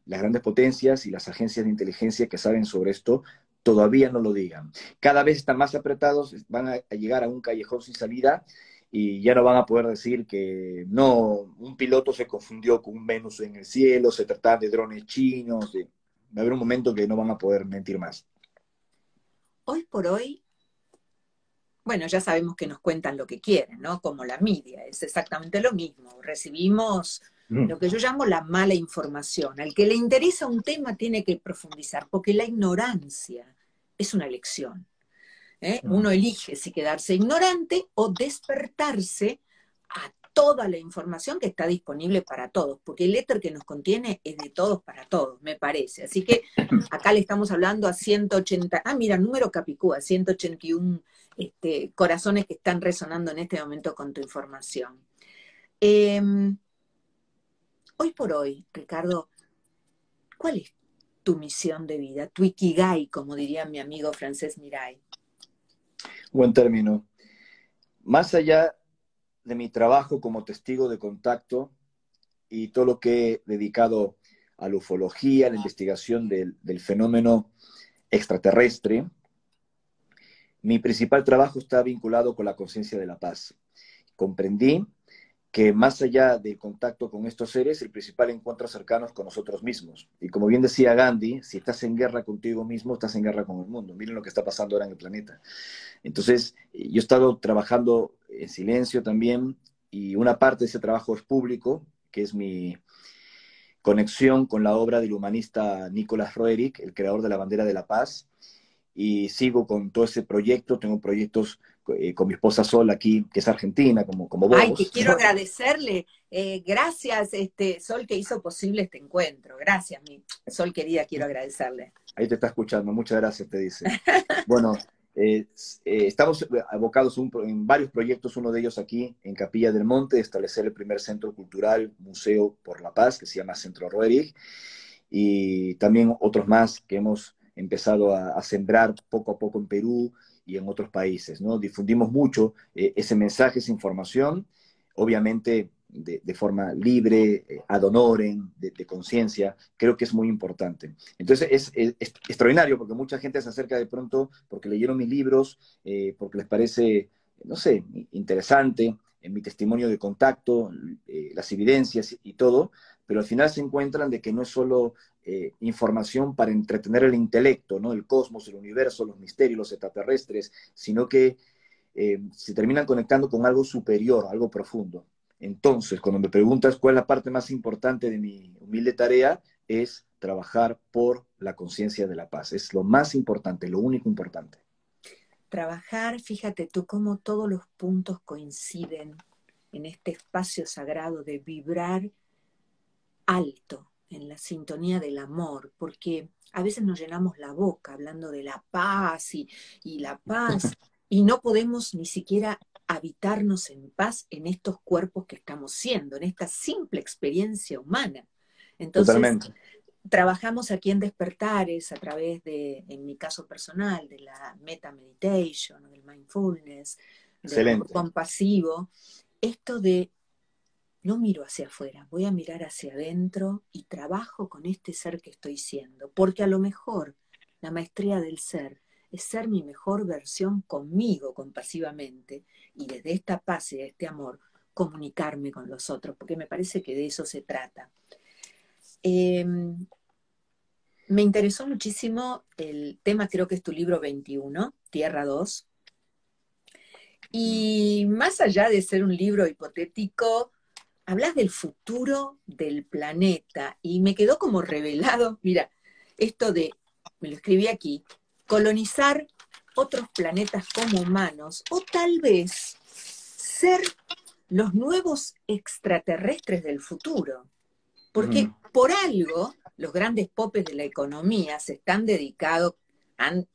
[SPEAKER 2] las grandes potencias y las agencias de inteligencia que saben sobre esto todavía no lo digan. Cada vez están más apretados, van a llegar a un callejón sin salida y ya no van a poder decir que no, un piloto se confundió con un Venus en el cielo, se trataba de drones chinos. Va a haber un momento que no van a poder mentir más.
[SPEAKER 1] Hoy por hoy, bueno, ya sabemos que nos cuentan lo que quieren, ¿no? Como la media, es exactamente lo mismo. Recibimos
[SPEAKER 2] Mm.
[SPEAKER 1] lo que yo llamo la mala información. Al que le interesa un tema tiene que profundizar, porque la ignorancia es una elección. ¿Eh? Uno elige si quedarse ignorante o despertarse a toda la información que está disponible para todos, porque el éter que nos contiene es de todos para todos, me parece. Así que acá le estamos hablando a 180, mira, número Capicúa, 181 corazones que están resonando en este momento con tu información. Eh, Hoy por hoy, Ricardo, ¿cuál es tu misión de vida, tu ikigai, como diría mi amigo Francés Miray?
[SPEAKER 2] Buen término. Más allá de mi trabajo como testigo de contacto y todo lo que he dedicado a la ufología, a la investigación del fenómeno extraterrestre, mi principal trabajo está vinculado con la conciencia de la paz. Comprendí que más allá del contacto con estos seres, el principal encuentro cercano es con nosotros mismos. Y como bien decía Gandhi, si estás en guerra contigo mismo, estás en guerra con el mundo. Miren lo que está pasando ahora en el planeta. Entonces, yo he estado trabajando en silencio también y una parte de ese trabajo es público, que es mi conexión con la obra del humanista Nicolás Roerich, el creador de la bandera de la paz, y sigo con todo ese proyecto. Tengo proyectos con mi esposa Sol aquí, que es argentina, como
[SPEAKER 1] Ay, que
[SPEAKER 2] vos.
[SPEAKER 1] quiero agradecerle. Gracias, Sol, que hizo posible este encuentro. Gracias, mi Sol querida, quiero agradecerle.
[SPEAKER 2] Ahí te está escuchando, muchas gracias, te dice. Bueno, estamos abocados en varios proyectos, uno de ellos aquí en Capilla del Monte, de establecer el primer centro cultural, museo por la paz, que se llama Centro Roerich, y también otros más que hemos empezado a sembrar poco a poco en Perú y en otros países, ¿no? Difundimos mucho ese mensaje, esa información, obviamente de forma libre, ad honorem, de conciencia, creo que es muy importante. Entonces es extraordinario porque mucha gente se acerca de pronto porque leyeron mis libros, porque les parece, no sé, interesante en mi testimonio de contacto, las evidencias y todo, pero al final se encuentran de que no es solo información para entretener el intelecto, ¿no? El cosmos, el universo, los misterios, los extraterrestres, sino que se terminan conectando con algo superior, algo profundo. Entonces, cuando me preguntas cuál es la parte más importante de mi humilde tarea, es trabajar por la conciencia de la paz. Es lo más importante, lo único importante.
[SPEAKER 1] Trabajar, fíjate tú cómo todos los puntos coinciden en este espacio sagrado de vibrar alto. en la sintonía del amor, porque a veces nos llenamos la boca hablando de la paz y la paz, y no podemos ni siquiera habitarnos en paz en estos cuerpos que estamos siendo, en esta simple experiencia humana. Entonces,
[SPEAKER 2] Totalmente.
[SPEAKER 1] trabajamos aquí en Despertares a través de, en mi caso personal, de la meta meditation, del mindfulness, del amor
[SPEAKER 2] Excelente.
[SPEAKER 1] compasivo, esto de no miro hacia afuera, voy a mirar hacia adentro y trabajo con este ser que estoy siendo, porque a lo mejor la maestría del ser es ser mi mejor versión conmigo compasivamente y desde esta paz y de este amor comunicarme con los otros, porque me parece que de eso se trata. Eh, Me interesó muchísimo el tema, creo que es tu libro 21, Tierra 2, y más allá de ser un libro hipotético, hablas del futuro del planeta y me quedó como revelado, mira, esto de, me lo escribí aquí, colonizar otros planetas como humanos o tal vez ser los nuevos extraterrestres del futuro. Porque
[SPEAKER 2] Ujú.
[SPEAKER 1] por algo los grandes popes de la economía se están dedicados,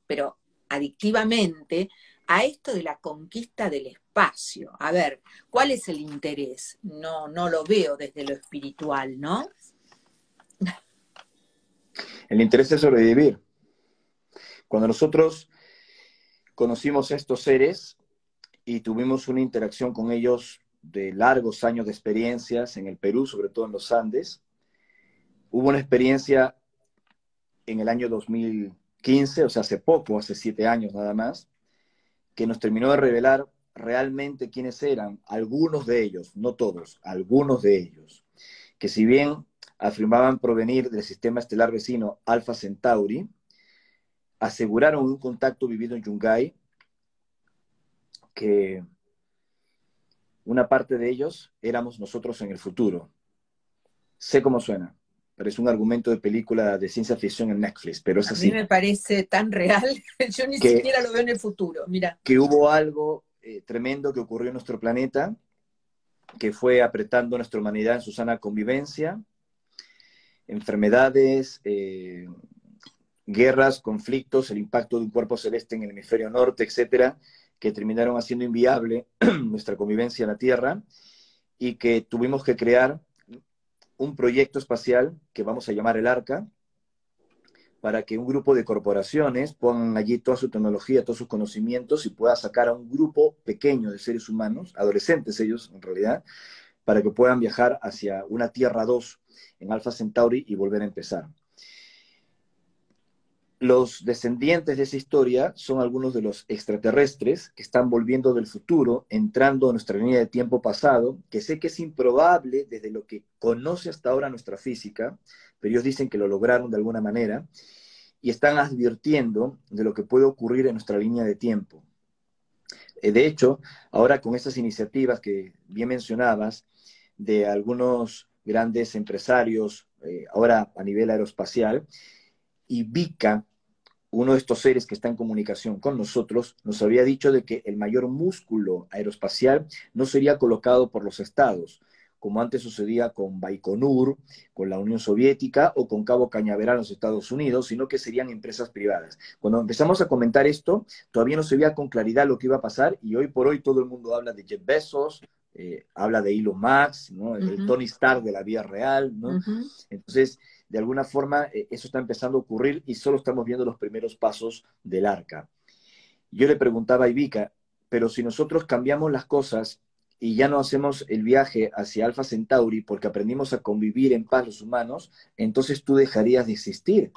[SPEAKER 1] pero adictivamente, a esto de la conquista del espacio. A ver, ¿cuál es el interés? No, no lo veo desde lo espiritual, ¿no?
[SPEAKER 2] El interés es sobrevivir. Cuando nosotros conocimos a estos seres y tuvimos una interacción con ellos de largos años de experiencias en el Perú, sobre todo en los Andes, hubo una experiencia en el año 2015, o sea, hace poco, hace 7 años nada más, que nos terminó de revelar realmente quiénes eran, algunos de ellos, no todos, algunos de ellos, que si bien afirmaban provenir del sistema estelar vecino Alpha Centauri, aseguraron un contacto vivido en Yungay que una parte de ellos éramos nosotros en el futuro. Sé cómo suena, pero es un argumento de película de ciencia ficción en Netflix, pero es
[SPEAKER 1] A mí
[SPEAKER 2] así.
[SPEAKER 1] me parece tan real, yo ni
[SPEAKER 2] Que,
[SPEAKER 1] siquiera lo veo en el futuro, mira.
[SPEAKER 2] que hubo algo tremendo que ocurrió en nuestro planeta, que fue apretando nuestra humanidad en su sana convivencia, enfermedades, guerras, conflictos, el impacto de un cuerpo celeste en el hemisferio norte, etcétera, que terminaron haciendo inviable nuestra convivencia en la Tierra y que tuvimos que crear un proyecto espacial que vamos a llamar el ARCA, para que un grupo de corporaciones pongan allí toda su tecnología, todos sus conocimientos y pueda sacar a un grupo pequeño de seres humanos, adolescentes ellos en realidad, para que puedan viajar hacia una Tierra 2 en Alpha Centauri y volver a empezar. Los descendientes de esa historia son algunos de los extraterrestres que están volviendo del futuro, entrando en nuestra línea de tiempo pasado, que sé que es improbable desde lo que conoce hasta ahora nuestra física, pero ellos dicen que lo lograron de alguna manera, y están advirtiendo de lo que puede ocurrir en nuestra línea de tiempo. De hecho, ahora con estas iniciativas que bien mencionabas, de algunos grandes empresarios, ahora a nivel aeroespacial, y Vika, uno de estos seres que está en comunicación con nosotros, nos había dicho de que el mayor músculo aeroespacial no sería colocado por los estados, como antes sucedía con Baikonur, con la Unión Soviética o con Cabo Cañaveral en los Estados Unidos, sino que serían empresas privadas. Cuando empezamos a comentar esto, todavía no se veía con claridad lo que iba a pasar y hoy por hoy todo el mundo habla de Jeff Bezos, habla de Elon Musk, ¿no?
[SPEAKER 1] Uh
[SPEAKER 2] El
[SPEAKER 1] -huh,
[SPEAKER 2] Tony Stark de la vida real, ¿no?
[SPEAKER 1] uh -huh.
[SPEAKER 2] Entonces, de alguna forma, eso está empezando a ocurrir y solo estamos viendo los primeros pasos del arca. Yo le preguntaba a Ivica, pero si nosotros cambiamos las cosas y ya no hacemos el viaje hacia Alpha Centauri porque aprendimos a convivir en paz los humanos, entonces tú dejarías de existir,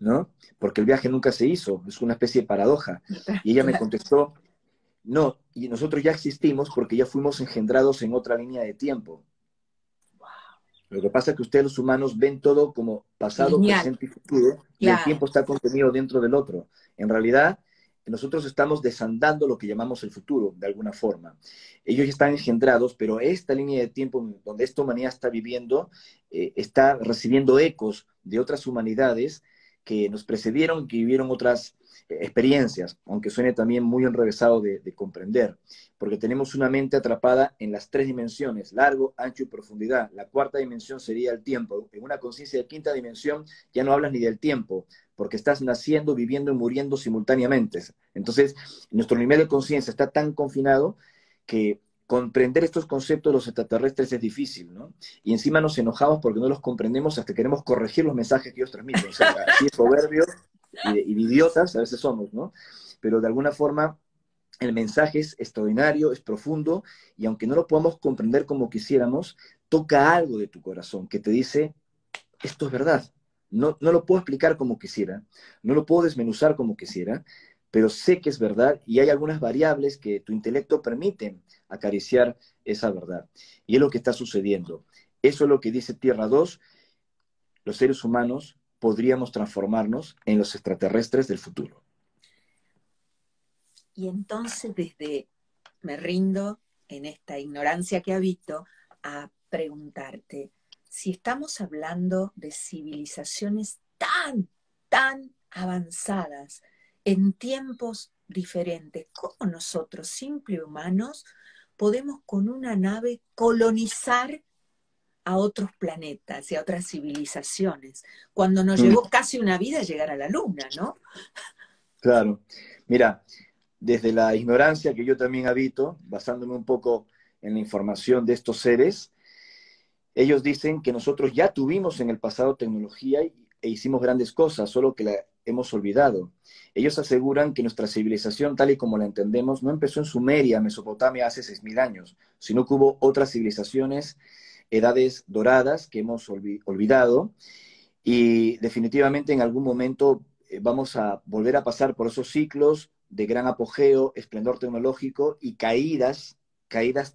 [SPEAKER 2] ¿no? Porque el viaje nunca se hizo, es una especie de paradoja. Y ella me
[SPEAKER 1] Claro.
[SPEAKER 2] contestó, no, y nosotros ya existimos porque ya fuimos engendrados en otra línea de tiempo. Lo que pasa es que ustedes los humanos ven todo como pasado,
[SPEAKER 1] Lineal,
[SPEAKER 2] presente y futuro, y el
[SPEAKER 1] claro.
[SPEAKER 2] tiempo está contenido dentro del otro. En realidad, nosotros estamos desandando lo que llamamos el futuro, de alguna forma. Ellos ya están engendrados, pero esta línea de tiempo donde esta humanidad está viviendo, está recibiendo ecos de otras humanidades que nos precedieron, que vivieron otras experiencias, aunque suene también muy enrevesado de comprender, porque tenemos una mente atrapada en las tres dimensiones, largo, ancho y profundidad. La cuarta dimensión sería el tiempo. En una conciencia de quinta dimensión ya no hablas ni del tiempo, porque estás naciendo, viviendo y muriendo simultáneamente. Entonces, nuestro nivel de conciencia está tan confinado que comprender estos conceptos de los extraterrestres es difícil, ¿no? Y encima nos enojamos porque no los comprendemos hasta queremos corregir los mensajes que ellos transmiten. O sea, así es soberbio y de idiotas a veces somos, ¿no? Pero de alguna forma el mensaje es extraordinario, es profundo, y aunque no lo podamos comprender como quisiéramos, toca algo de tu corazón que te dice, esto es verdad. No lo puedo explicar como quisiera, no lo puedo desmenuzar como quisiera, pero sé que es verdad y hay algunas variables que tu intelecto permiten acariciar esa verdad. Y es lo que está sucediendo. Eso es lo que dice Tierra 2. Los seres humanos podríamos transformarnos en los extraterrestres del futuro.
[SPEAKER 1] Y entonces me rindo en esta ignorancia que habito a preguntarte, si estamos hablando de civilizaciones tan avanzadas, en tiempos diferentes, ¿cómo nosotros, simples humanos, podemos con una nave colonizar a otros planetas y a otras civilizaciones, cuando nos llevó casi una vida llegar a la Luna, ¿no?
[SPEAKER 2] Claro. Mira, desde la ignorancia que yo también habito, basándome un poco en la información de estos seres, ellos dicen que nosotros ya tuvimos en el pasado tecnología e hicimos grandes cosas, solo que la hemos olvidado. Ellos aseguran que nuestra civilización, tal y como la entendemos, no empezó en Sumeria, Mesopotamia, hace 6.000 años, sino que hubo otras civilizaciones, edades doradas que hemos olvidado, y definitivamente en algún momento vamos a volver a pasar por esos ciclos de gran apogeo, esplendor tecnológico y caídas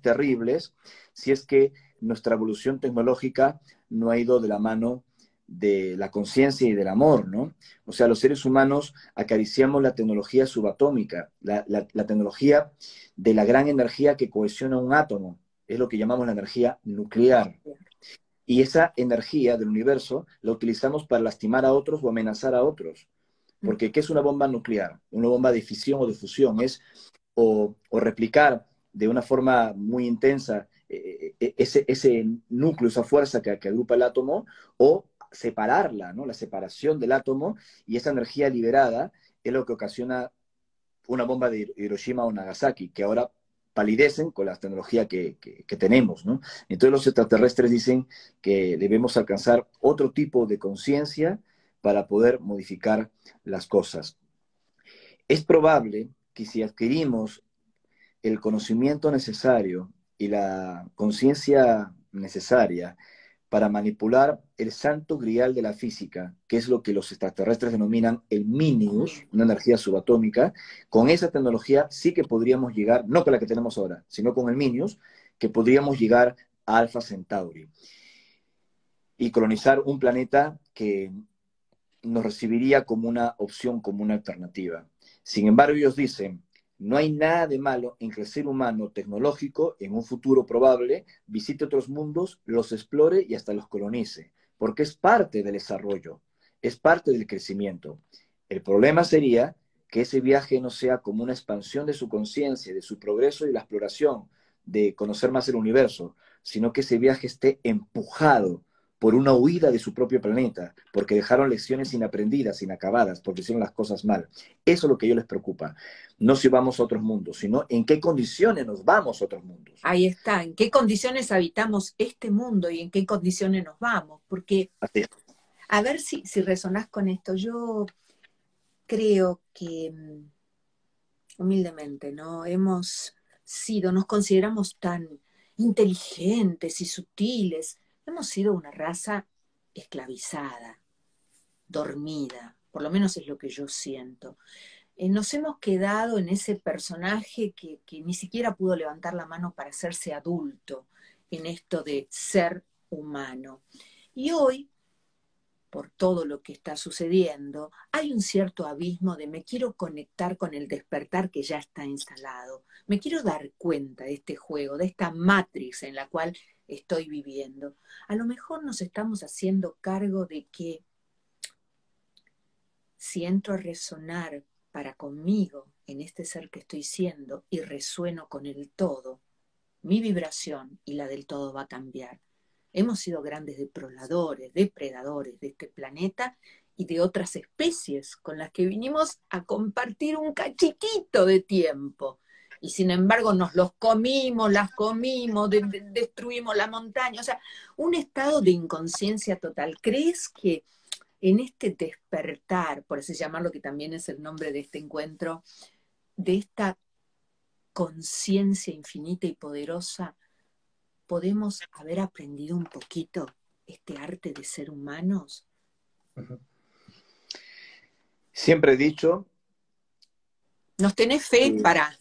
[SPEAKER 2] terribles, si es que nuestra evolución tecnológica no ha ido de la mano de la conciencia y del amor, ¿no? O sea, los seres humanos acariciamos la tecnología subatómica, la tecnología de la gran energía que cohesiona un átomo, es lo que llamamos la energía nuclear. Y esa energía del universo la utilizamos para lastimar a otros o amenazar a otros. Porque ¿qué es una bomba nuclear? Una bomba de fisión o de fusión es o replicar de una forma muy intensa ese núcleo, esa fuerza que agrupa el átomo, o separarla, ¿no? La separación del átomo, y esa energía liberada es lo que ocasiona una bomba de Hiroshima o Nagasaki, que ahora palidecen con la tecnología que tenemos, ¿no? Entonces los extraterrestres dicen que debemos alcanzar otro tipo de conciencia para poder modificar las cosas. Es probable que si adquirimos el conocimiento necesario y la conciencia necesaria para manipular el santo grial de la física, que es lo que los extraterrestres denominan el Minius, una energía subatómica, con esa tecnología sí que podríamos llegar, no con la que tenemos ahora, sino con el Minius, que podríamos llegar a Alpha Centauri y colonizar un planeta que nos recibiría como una opción, como una alternativa. Sin embargo, ellos dicen, no hay nada de malo en que el ser humano tecnológico, en un futuro probable, visite otros mundos, los explore y hasta los colonice, porque es parte del desarrollo, es parte del crecimiento. El problema sería que ese viaje no sea como una expansión de su conciencia, de su progreso y la exploración, de conocer más el universo, sino que ese viaje esté empujado por una huida de su propio planeta, porque dejaron lecciones inaprendidas, inacabadas, porque hicieron las cosas mal. Eso es lo que a ellos les preocupa. No si vamos a otros mundos, sino en qué condiciones nos vamos a otros mundos.
[SPEAKER 1] Ahí está, en qué condiciones habitamos este mundo y en qué condiciones nos vamos. Porque, a ver si resonás con esto, yo creo que, humildemente, ¿no? Nos consideramos tan inteligentes y sutiles. Hemos sido una raza esclavizada, dormida, por lo menos es lo que yo siento. Nos hemos quedado en ese personaje que ni siquiera pudo levantar la mano para hacerse adulto en esto de ser humano. Y hoy, por todo lo que está sucediendo, hay un cierto abismo de me quiero conectar con el despertar que ya está instalado. Me quiero dar cuenta de este juego, de esta matrix en la cual estoy viviendo. A lo mejor nos estamos haciendo cargo de que si entro a resonar para conmigo en este ser que estoy siendo y resueno con el todo, mi vibración y la del todo va a cambiar. Hemos sido grandes depredadores de este planeta y de otras especies con las que vinimos a compartir un cachitito de tiempo. Y sin embargo nos los comimos, las comimos, destruimos la montaña. O sea, un estado de inconsciencia total. ¿Crees que en este despertar, por así llamarlo, que también es el nombre de este encuentro, de esta conciencia infinita y poderosa, podemos haber aprendido un poquito este arte de ser humanos?
[SPEAKER 2] Siempre he dicho...
[SPEAKER 1] ¿Nos tenés fe? Para,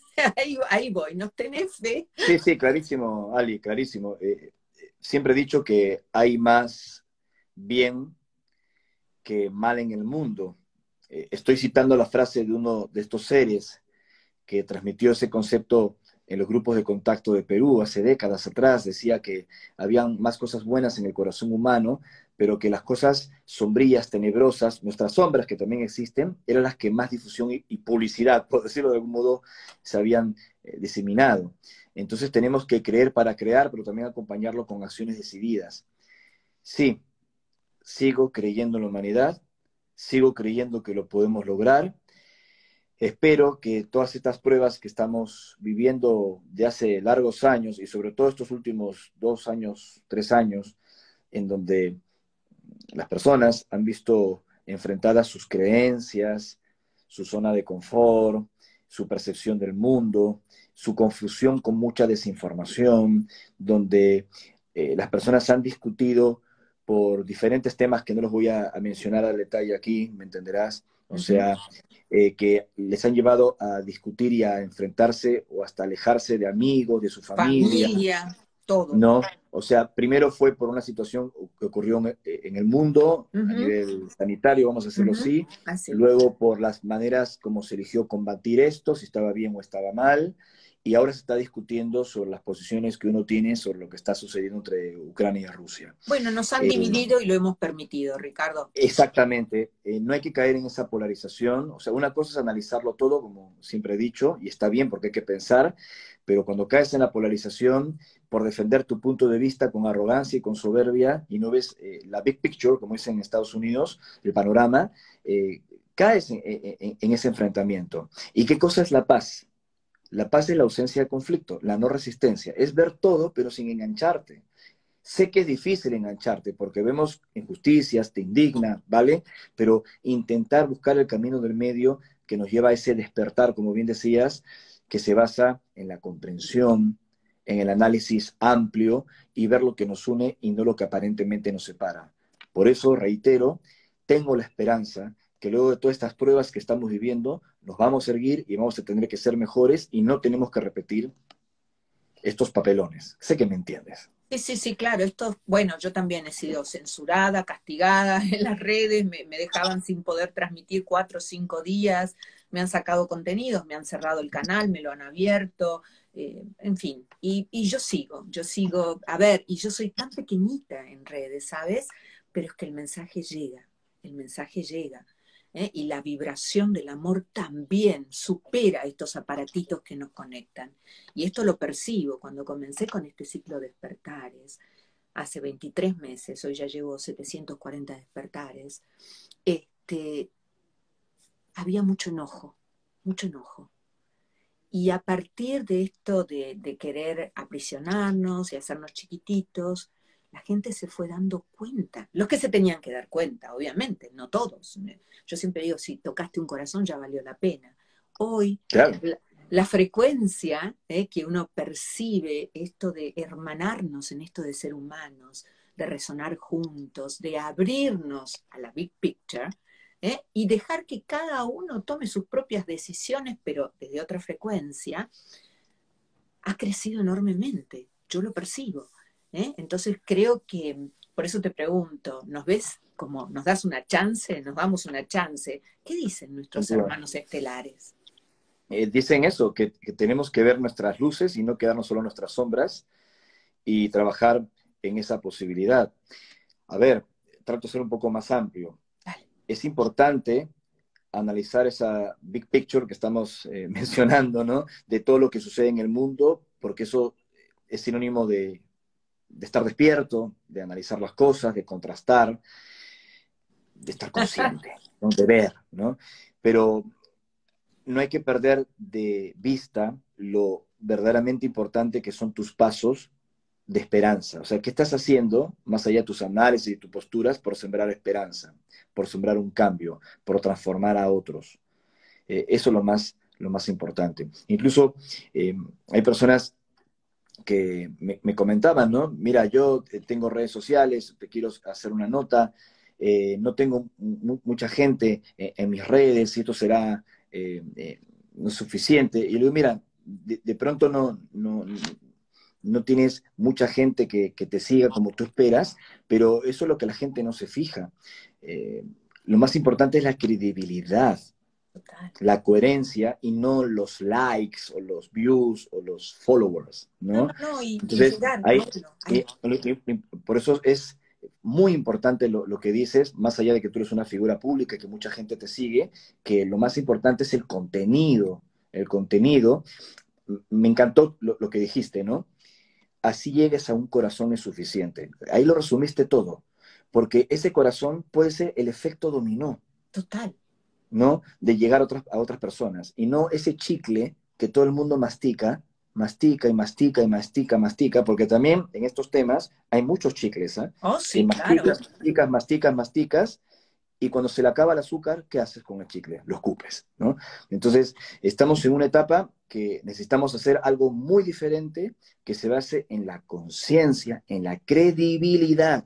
[SPEAKER 1] ahí voy, ¿nos tenés fe?
[SPEAKER 2] Sí, sí, clarísimo, Ali, clarísimo. Siempre he dicho que hay más bien que mal en el mundo. Estoy citando la frase de uno de estos seres que transmitió ese concepto en los grupos de contacto de Perú hace décadas atrás. Decía que habían más cosas buenas en el corazón humano, pero que las cosas sombrías, tenebrosas, nuestras sombras que también existen, eran las que más difusión y publicidad, por decirlo de algún modo, se habían diseminado. Entonces tenemos que creer para crear, pero también acompañarlo con acciones decididas. Sí, sigo creyendo en la humanidad, sigo creyendo que lo podemos lograr. Espero que todas estas pruebas que estamos viviendo de hace largos años, y sobre todo estos últimos 2 años, 3 años, en donde las personas han visto enfrentadas sus creencias, su zona de confort, su percepción del mundo, su confusión con mucha desinformación, donde las personas han discutido por diferentes temas que no los voy a mencionar al detalle aquí, me entenderás. O sea, que les han llevado a discutir y a enfrentarse o hasta alejarse de amigos, de su familia,
[SPEAKER 1] Familia, todo.
[SPEAKER 2] ¿no? O sea, primero fue por una situación que ocurrió en el mundo a nivel sanitario, vamos a decirlo así,
[SPEAKER 1] Así.
[SPEAKER 2] luego por las maneras como se eligió combatir esto, si estaba bien o estaba mal, y ahora se está discutiendo sobre las posiciones que uno tiene sobre lo que está sucediendo entre Ucrania y Rusia.
[SPEAKER 1] Bueno, nos han dividido y lo hemos permitido, Ricardo.
[SPEAKER 2] Exactamente, no hay que caer en esa polarización, o sea, una cosa es analizarlo todo, como siempre he dicho, y está bien porque hay que pensar, pero cuando caes en la polarización por defender tu punto de vista con arrogancia y con soberbia, y no ves la big picture, como dicen en Estados Unidos, el panorama, caes en ese enfrentamiento. ¿Y qué cosa es la paz? La paz es la ausencia de conflicto, la no resistencia, es ver todo pero sin engancharte. Sé que es difícil engancharte porque vemos injusticias, te indigna, ¿vale? Pero intentar buscar el camino del medio que nos lleva a ese despertar, como bien decías, que se basa en la comprensión, en el análisis amplio y ver lo que nos une y no lo que aparentemente nos separa. Por eso, reitero, tengo la esperanza que luego de todas estas pruebas que estamos viviendo, nos vamos a erguir y vamos a tener que ser mejores y no tenemos que repetir estos papelones. Sé que me entiendes.
[SPEAKER 1] Sí, claro. Esto, bueno, yo también he sido censurada, castigada en las redes, me dejaban sin poder transmitir 4 o 5 días, me han sacado contenidos, me han cerrado el canal, me lo han abierto, en fin. Y yo sigo, a ver, y yo soy tan pequeñita en redes, ¿sabes? Pero es que el mensaje llega. Y la vibración del amor también supera estos aparatitos que nos conectan. Y esto lo percibo cuando comencé con este ciclo de despertares, hace 23 meses, hoy ya llevo 740 despertares, había mucho enojo, mucho enojo. Y a partir de esto de querer aprisionarnos y hacernos chiquititos, la gente se fue dando cuenta. Los que se tenían que dar cuenta, obviamente, no todos. Yo siempre digo, si tocaste un corazón ya valió la pena. Hoy,
[SPEAKER 2] Claro.
[SPEAKER 1] la frecuencia que uno percibe, esto de hermanarnos en esto de ser humanos, de resonar juntos, de abrirnos a la big picture, y dejar que cada uno tome sus propias decisiones, pero desde otra frecuencia, ha crecido enormemente. Yo lo percibo. Entonces creo que, por eso te pregunto, ¿nos ves como nos das una chance? ¿Nos damos una chance? ¿Qué dicen nuestros hermanos estelares?
[SPEAKER 2] Dicen eso, que tenemos que ver nuestras luces y no quedarnos solo en nuestras sombras y trabajar en esa posibilidad. A ver, trato de ser un poco más amplio.
[SPEAKER 1] Dale.
[SPEAKER 2] Es importante analizar esa big picture que estamos mencionando, ¿no? De todo lo que sucede en el mundo, porque eso es sinónimo de estar despierto, de analizar las cosas, de contrastar, de estar consciente, ¿no? De ver, ¿no? Pero no hay que perder de vista lo verdaderamente importante que son tus pasos de esperanza. O sea, ¿qué estás haciendo, más allá de tus análisis y tus posturas, por sembrar esperanza, por sembrar un cambio, por transformar a otros? Eso es lo más importante. Incluso hay personas que me comentaban, ¿no? Mira, yo tengo redes sociales, te quiero hacer una nota, no tengo mucha gente en mis redes y esto será no es suficiente. Y le digo, mira, de pronto no tienes mucha gente que te siga como tú esperas, pero eso es lo que la gente no se fija. Eh, lo más importante es la credibilidad,
[SPEAKER 1] Total.
[SPEAKER 2] la coherencia y no los likes o los views o los followers,
[SPEAKER 1] No,
[SPEAKER 2] ¿no?
[SPEAKER 1] no, no, y
[SPEAKER 2] Entonces,
[SPEAKER 1] llegar,
[SPEAKER 2] hay,
[SPEAKER 1] bueno, ahí.
[SPEAKER 2] por eso es muy importante lo que dices, más allá de que tú eres una figura pública y que mucha gente te sigue, que lo más importante es el contenido. El contenido, me encantó lo que dijiste, ¿no? Así llegues a un corazón es suficiente. Ahí lo resumiste todo, porque ese corazón puede ser el efecto dominó,
[SPEAKER 1] Total.
[SPEAKER 2] ¿no? De llegar a otras personas. Y no ese chicle que todo el mundo mastica, mastica y mastica y mastica, mastica, porque también en estos temas hay muchos chicles, ¿eh?
[SPEAKER 1] Oh,
[SPEAKER 2] Que
[SPEAKER 1] sí, claro.
[SPEAKER 2] masticas, masticas, masticas, masticas, y cuando se le acaba el azúcar, ¿qué haces con el chicle? Lo escupes, ¿no? Entonces, estamos en una etapa que necesitamos hacer algo muy diferente que se base en la conciencia, en la credibilidad,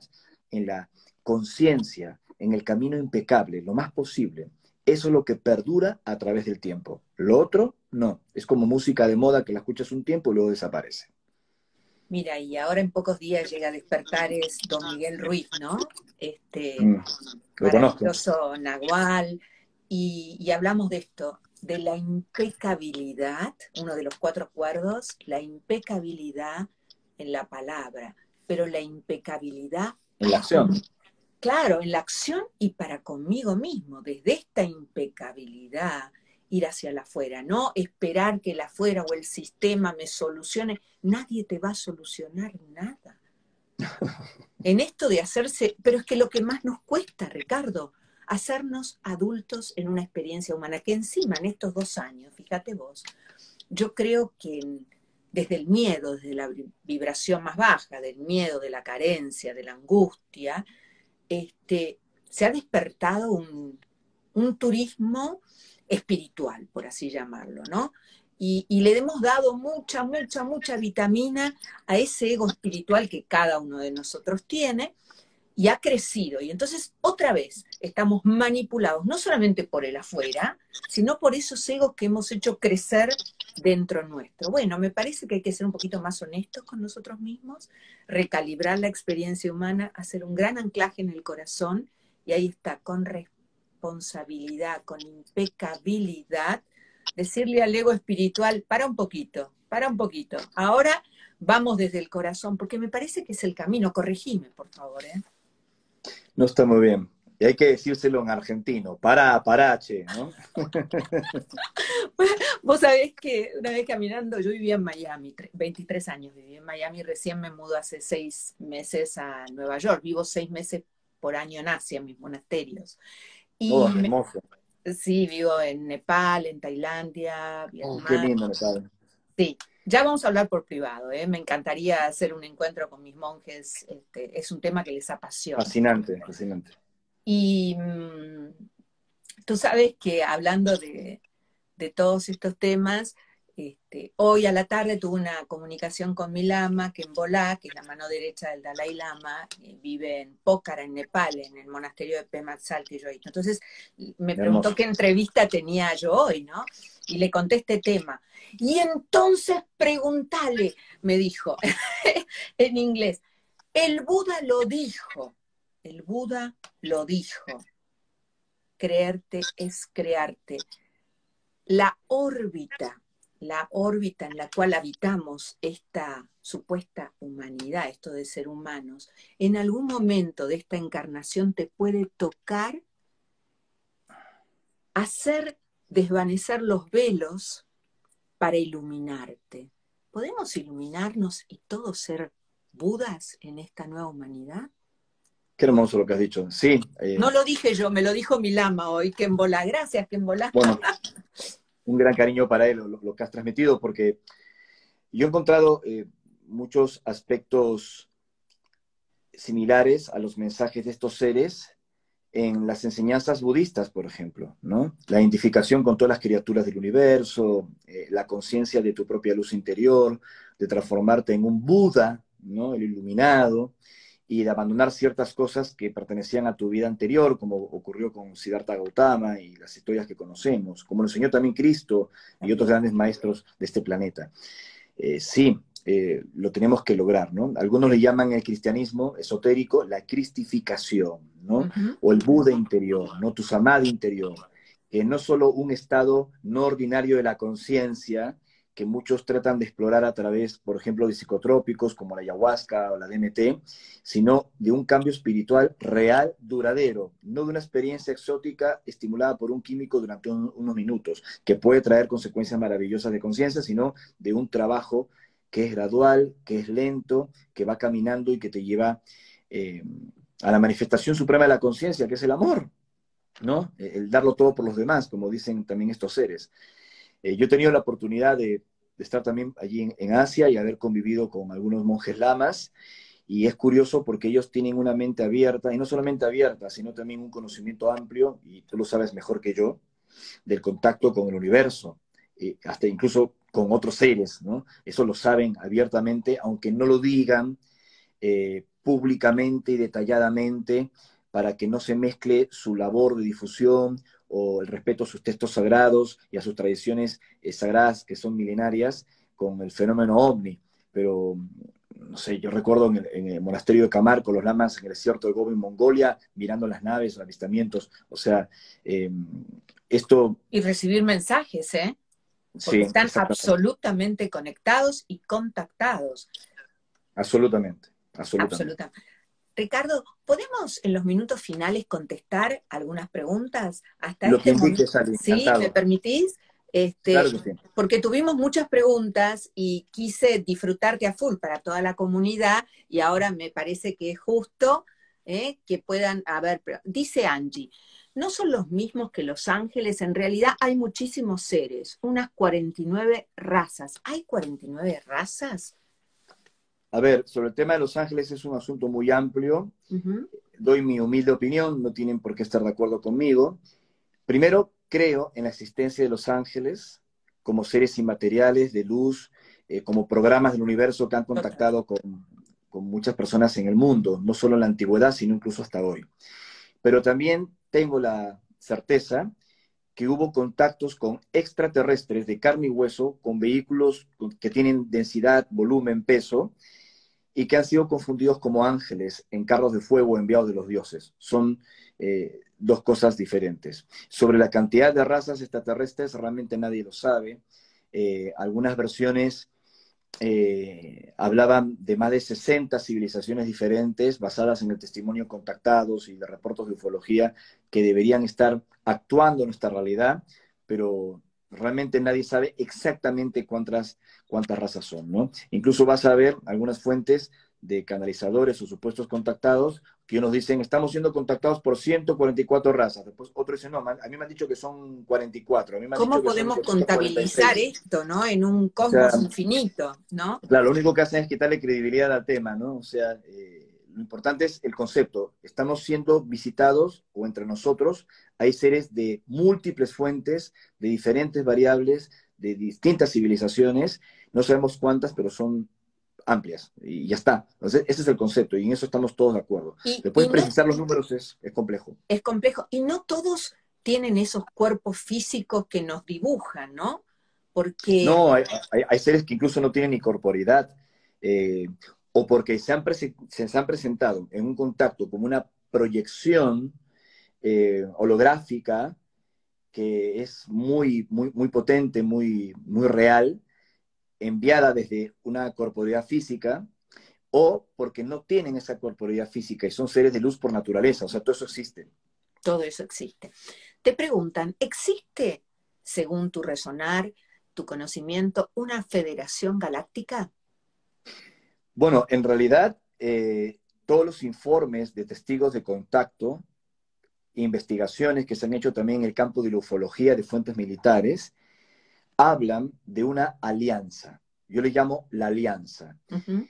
[SPEAKER 2] en la conciencia, en el camino impecable, lo más posible. Eso es lo que perdura a través del tiempo. Lo otro, no. Es como música de moda que la escuchas un tiempo y luego desaparece.
[SPEAKER 1] Mira, y ahora en pocos días llega a despertar es Don Miguel Ruiz, ¿no? Este
[SPEAKER 2] Mm, lo conozco.
[SPEAKER 1] maravilloso Nahual, y hablamos de esto, de la impecabilidad, uno de los cuatro acuerdos, la impecabilidad en la palabra, pero la impecabilidad
[SPEAKER 2] En la acción.
[SPEAKER 1] claro, en la acción y para conmigo mismo, desde esta impecabilidad, ir hacia la afuera, no esperar que el afuera o el sistema me solucione, nadie te va a solucionar nada. En esto de hacerse, pero es que lo que más nos cuesta, Ricardo, hacernos adultos en una experiencia humana, que encima en estos 2 años, fíjate vos, yo creo que desde el miedo, desde la vibración más baja, del miedo, de la carencia, de la angustia, se ha despertado un turismo espiritual, por así llamarlo, ¿no? Y le hemos dado mucha, mucha, mucha vitamina a ese ego espiritual que cada uno de nosotros tiene y ha crecido. Y entonces, otra vez, estamos manipulados, no solamente por el afuera, sino por esos egos que hemos hecho crecer dentro nuestro. Bueno, me parece que hay que ser un poquito más honestos con nosotros mismos, recalibrar la experiencia humana, hacer un gran anclaje en el corazón, y ahí está, con responsabilidad, con impecabilidad, decirle al ego espiritual, para un poquito. Ahora vamos desde el corazón, porque me parece que es el camino. Corregime, por favor, ¿eh?
[SPEAKER 2] No está muy bien. Y hay que decírselo en argentino. Pará, parache, ¿no?
[SPEAKER 1] Vos sabés que una vez caminando, yo vivía en Miami, 23 años viví en Miami, recién me mudo hace 6 meses a Nueva York, vivo 6 meses por año en Asia, en mis monasterios.
[SPEAKER 2] Oh,
[SPEAKER 1] Y
[SPEAKER 2] hermoso.
[SPEAKER 1] sí, vivo en Nepal, en Tailandia,
[SPEAKER 2] Oh, qué
[SPEAKER 1] Vietnam.
[SPEAKER 2] lindo, me sabe.
[SPEAKER 1] Sí, ya vamos a hablar por privado, ¿eh? Me encantaría hacer un encuentro con mis monjes, es un tema que les apasiona.
[SPEAKER 2] Fascinante, fascinante.
[SPEAKER 1] Y tú sabes que hablando de todos estos temas, hoy a la tarde tuve una comunicación con mi lama, que en Bolá, que es la mano derecha del Dalai Lama, vive en Pokhara, en Nepal, en el monasterio de Pema Tzal que yo he hecho. Entonces me preguntó
[SPEAKER 2] Hermoso.
[SPEAKER 1] qué entrevista tenía yo hoy, ¿no? Y le conté este tema. Y entonces preguntale, me dijo, en inglés, el Buda lo dijo, el Buda lo dijo, creerte es crearte. La órbita en la cual habitamos esta supuesta humanidad, esto de ser humanos, en algún momento de esta encarnación te puede tocar hacer desvanecer los velos para iluminarte. ¿Podemos iluminarnos y todos ser Budas en esta nueva humanidad?
[SPEAKER 2] Qué hermoso lo que has dicho. Sí.
[SPEAKER 1] No lo dije yo, me lo dijo mi lama hoy. Quembolá, gracias, Quembolá.
[SPEAKER 2] Bueno, un gran cariño para él, lo que has transmitido, porque yo he encontrado muchos aspectos similares a los mensajes de estos seres en las enseñanzas budistas, por ejemplo, ¿no? La identificación con todas las criaturas del universo, la conciencia de tu propia luz interior, de transformarte en un Buda, ¿no? El iluminado, y de abandonar ciertas cosas que pertenecían a tu vida anterior, como ocurrió con Siddhartha Gautama y las historias que conocemos, como lo enseñó también Cristo y otros grandes maestros de este planeta. Sí, lo tenemos que lograr, ¿no? Algunos le llaman el cristianismo esotérico la cristificación, ¿no? O el Buda interior, ¿no? Tu samadhi interior, que no solo un estado no ordinario de la conciencia, que muchos tratan de explorar a través, por ejemplo, de psicotrópicos como la ayahuasca o la DMT, sino de un cambio espiritual real, duradero, no de una experiencia exótica estimulada por un químico durante unos minutos, que puede traer consecuencias maravillosas de conciencia, sino de un trabajo que es gradual, que es lento, que va caminando y que te lleva a la manifestación suprema de la conciencia, que es el amor, ¿no? El darlo todo por los demás, como dicen también estos seres. Yo he tenido la oportunidad de estar también allí en Asia y haber convivido con algunos monjes lamas, y es curioso porque ellos tienen una mente abierta, y no solamente abierta, sino también un conocimiento amplio, y tú lo sabes mejor que yo, del contacto con el universo, hasta incluso con otros seres, ¿no? Eso lo saben abiertamente, aunque no lo digan públicamente y detalladamente, para que no se mezcle su labor de difusión o el respeto a sus textos sagrados y a sus tradiciones sagradas que son milenarias con el fenómeno ovni. Pero, no sé, yo recuerdo en el monasterio de Camargo, los lamas en el desierto de Gobi, en Mongolia, mirando las naves, los avistamientos, o sea, esto...
[SPEAKER 1] Y recibir mensajes, ¿eh?
[SPEAKER 2] Sí,
[SPEAKER 1] Porque están
[SPEAKER 2] exactamente.
[SPEAKER 1] absolutamente conectados y contactados.
[SPEAKER 2] Absolutamente, absolutamente.
[SPEAKER 1] Absolutamente. Ricardo, ¿podemos en los minutos finales contestar algunas preguntas? Hasta
[SPEAKER 2] Lo que
[SPEAKER 1] este momento,
[SPEAKER 2] indique, Sally,
[SPEAKER 1] ¿sí? ¿Me
[SPEAKER 2] encantado.
[SPEAKER 1] permitís?
[SPEAKER 2] Claro que sí.
[SPEAKER 1] Porque tuvimos muchas preguntas y quise disfrutarte a full para toda la comunidad y ahora me parece que es justo que puedan haber. Dice Angie, no son los mismos que los ángeles, en realidad hay muchísimos seres, unas 49 razas. ¿Hay 49 razas?
[SPEAKER 2] A ver, sobre el tema de Los Ángeles es un asunto muy amplio. Doy mi humilde opinión, no tienen por qué estar de acuerdo conmigo. Primero, creo en la existencia de los ángeles como seres inmateriales de luz, como programas del universo que han
[SPEAKER 1] Total.
[SPEAKER 2] contactado con muchas personas en el mundo, no solo en la antigüedad, sino incluso hasta hoy. Pero también tengo la certeza que hubo contactos con extraterrestres de carne y hueso, con vehículos que tienen densidad, volumen, peso, y que han sido confundidos como ángeles en carros de fuego enviados de los dioses. Son dos cosas diferentes. Sobre la cantidad de razas extraterrestres, realmente nadie lo sabe. Algunas versiones hablaban de más de 60 civilizaciones diferentes basadas en el testimonio de contactados y de reportes de ufología que deberían estar actuando en nuestra realidad, pero realmente nadie sabe exactamente cuántas razas son, ¿no? Incluso vas a ver algunas fuentes de canalizadores o supuestos contactados que unos dicen, estamos siendo contactados por 144 razas. Después otro dice, no, a mí me han dicho que son 44, a mí me han dicho
[SPEAKER 1] ¿Cómo
[SPEAKER 2] que son
[SPEAKER 1] podemos contabilizar
[SPEAKER 2] 246.
[SPEAKER 1] esto, ¿no? En un
[SPEAKER 2] O sea,
[SPEAKER 1] cosmos infinito, ¿no?
[SPEAKER 2] claro, lo único que hacen es quitarle credibilidad al tema, ¿no? O sea, lo importante es el concepto. Estamos siendo visitados, o entre nosotros, hay seres de múltiples fuentes, de diferentes variables, de distintas civilizaciones. No sabemos cuántas, pero son amplias. Y ya está. Entonces, ese es el concepto, y en eso estamos todos de acuerdo.
[SPEAKER 1] Y
[SPEAKER 2] Después,
[SPEAKER 1] no
[SPEAKER 2] precisar los números es complejo.
[SPEAKER 1] es complejo. Y no todos tienen esos cuerpos físicos que nos dibujan, ¿no? Porque,
[SPEAKER 2] No, hay seres que incluso no tienen ni corporidad, eh, o porque se han presentado en un contacto como una proyección holográfica que es muy, muy, muy potente, muy, muy real, enviada desde una corporeidad física, o porque no tienen esa corporeidad física y son seres de luz por naturaleza. O sea, todo eso existe.
[SPEAKER 1] todo eso existe. Te preguntan, ¿existe, según tu resonar, tu conocimiento, una federación galáctica?
[SPEAKER 2] Bueno, en realidad, todos los informes de testigos de contacto, investigaciones que se han hecho también en el campo de la ufología de fuentes militares, hablan de una alianza. Yo le llamo la alianza,
[SPEAKER 1] Ujú.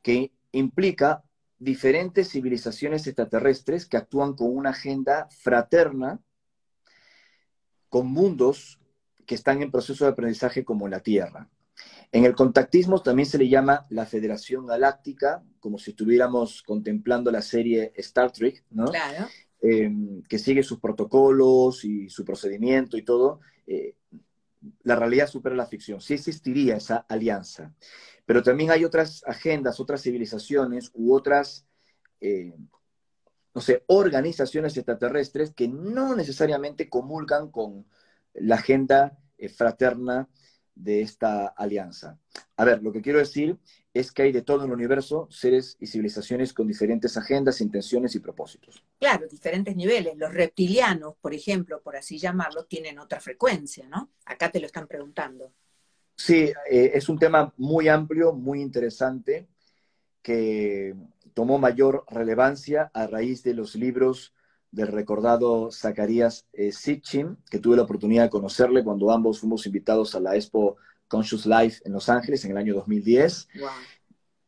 [SPEAKER 2] que implica diferentes civilizaciones extraterrestres que actúan con una agenda fraterna, con mundos que están en proceso de aprendizaje como la Tierra. En el contactismo también se le llama la Federación Galáctica, como si estuviéramos contemplando la serie Star Trek, ¿no?
[SPEAKER 1] Claro.
[SPEAKER 2] Que sigue sus protocolos y su procedimiento y todo. La realidad supera la ficción. Sí existiría esa alianza. Pero también hay otras agendas, otras civilizaciones u otras, eh, no sé, organizaciones extraterrestres que no necesariamente comulgan con la agenda fraterna de esta alianza. A ver, lo que quiero decir es que hay de todo en el universo seres y civilizaciones con diferentes agendas, intenciones y propósitos.
[SPEAKER 1] Claro, diferentes niveles. Los reptilianos, por ejemplo, por así llamarlos, tienen otra frecuencia, ¿no? Acá te lo están preguntando.
[SPEAKER 2] Sí, es un tema muy amplio, muy interesante, que tomó mayor relevancia a raíz de los libros del recordado Zacarías Sitchin, que tuve la oportunidad de conocerle cuando ambos fuimos invitados a la Expo Conscious Life en Los Ángeles en el año 2010.
[SPEAKER 1] Wow.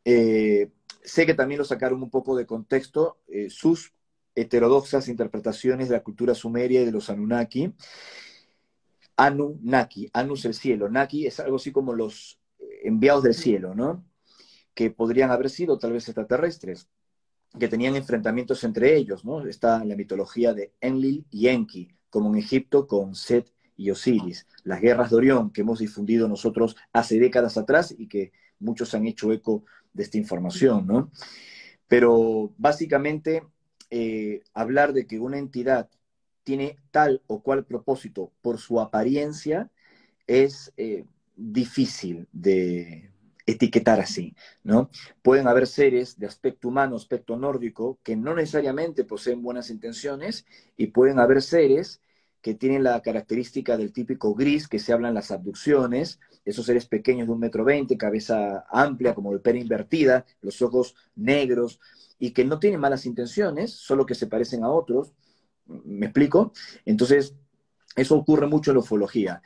[SPEAKER 2] Eh, Sé que también lo sacaron un poco de contexto sus heterodoxas interpretaciones de la cultura sumeria y de los Anunnaki. Anunnaki, Anu es el cielo, Naki es algo así como los enviados del cielo, ¿no? Que podrían haber sido tal vez extraterrestres, que tenían enfrentamientos entre ellos, ¿no? Está la mitología de Enlil y Enki, como en Egipto con Set y Osiris, las guerras de Orión que hemos difundido nosotros hace décadas atrás y que muchos han hecho eco de esta información, ¿no? Pero básicamente hablar de que una entidad tiene tal o cual propósito por su apariencia es difícil de etiquetar así, ¿no? Pueden haber seres de aspecto humano, aspecto nórdico, que no necesariamente poseen buenas intenciones, y pueden haber seres que tienen la característica del típico gris que se habla en las abducciones, esos seres pequeños de 1,20 m, cabeza amplia como de pera invertida, los ojos negros, y que no tienen malas intenciones, solo que se parecen a otros. ¿Me explico? Entonces, eso ocurre mucho en la ufología.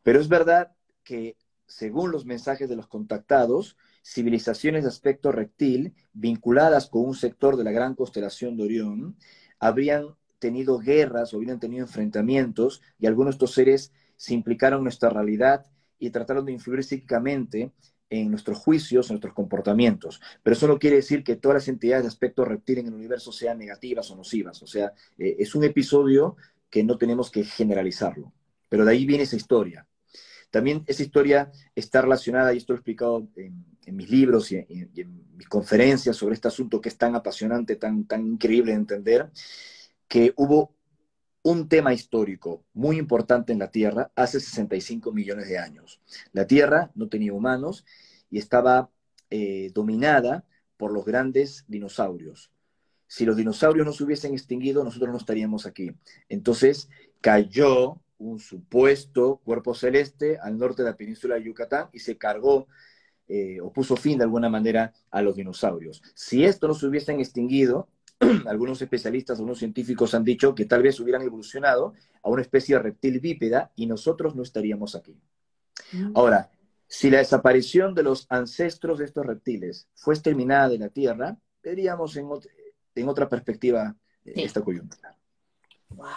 [SPEAKER 2] Pero es verdad que, según los mensajes de los contactados, civilizaciones de aspecto reptil, vinculadas con un sector de la gran constelación de Orión, habrían tenido guerras o habrían tenido enfrentamientos, y algunos de estos seres se implicaron en nuestra realidad y trataron de influir psíquicamente en nuestros juicios, en nuestros comportamientos. Pero eso no quiere decir que todas las entidades de aspecto reptil en el universo sean negativas o nocivas. O sea, es un episodio que no tenemos que generalizarlo. Pero de ahí viene esa historia. También esa historia está relacionada, y esto lo he explicado en mis libros y en mis conferencias sobre este asunto que es tan apasionante, tan increíble de entender, que hubo un tema histórico muy importante en la Tierra hace 65 millones de años. La Tierra no tenía humanos y estaba dominada por los grandes dinosaurios. Si los dinosaurios no se hubiesen extinguido, nosotros no estaríamos aquí. Entonces cayó un supuesto cuerpo celeste al norte de la península de Yucatán y se cargó o puso fin de alguna manera a los dinosaurios. Si esto no se hubiesen extinguido, algunos especialistas, algunos científicos han dicho que tal vez hubieran evolucionado a una especie de reptil bípeda y nosotros no estaríamos aquí.
[SPEAKER 1] Mm.
[SPEAKER 2] Ahora, si la desaparición de los ancestros de estos reptiles fue exterminada de la Tierra, veríamos en otra perspectiva
[SPEAKER 1] Sí.
[SPEAKER 2] esta coyuntura.
[SPEAKER 1] Wow.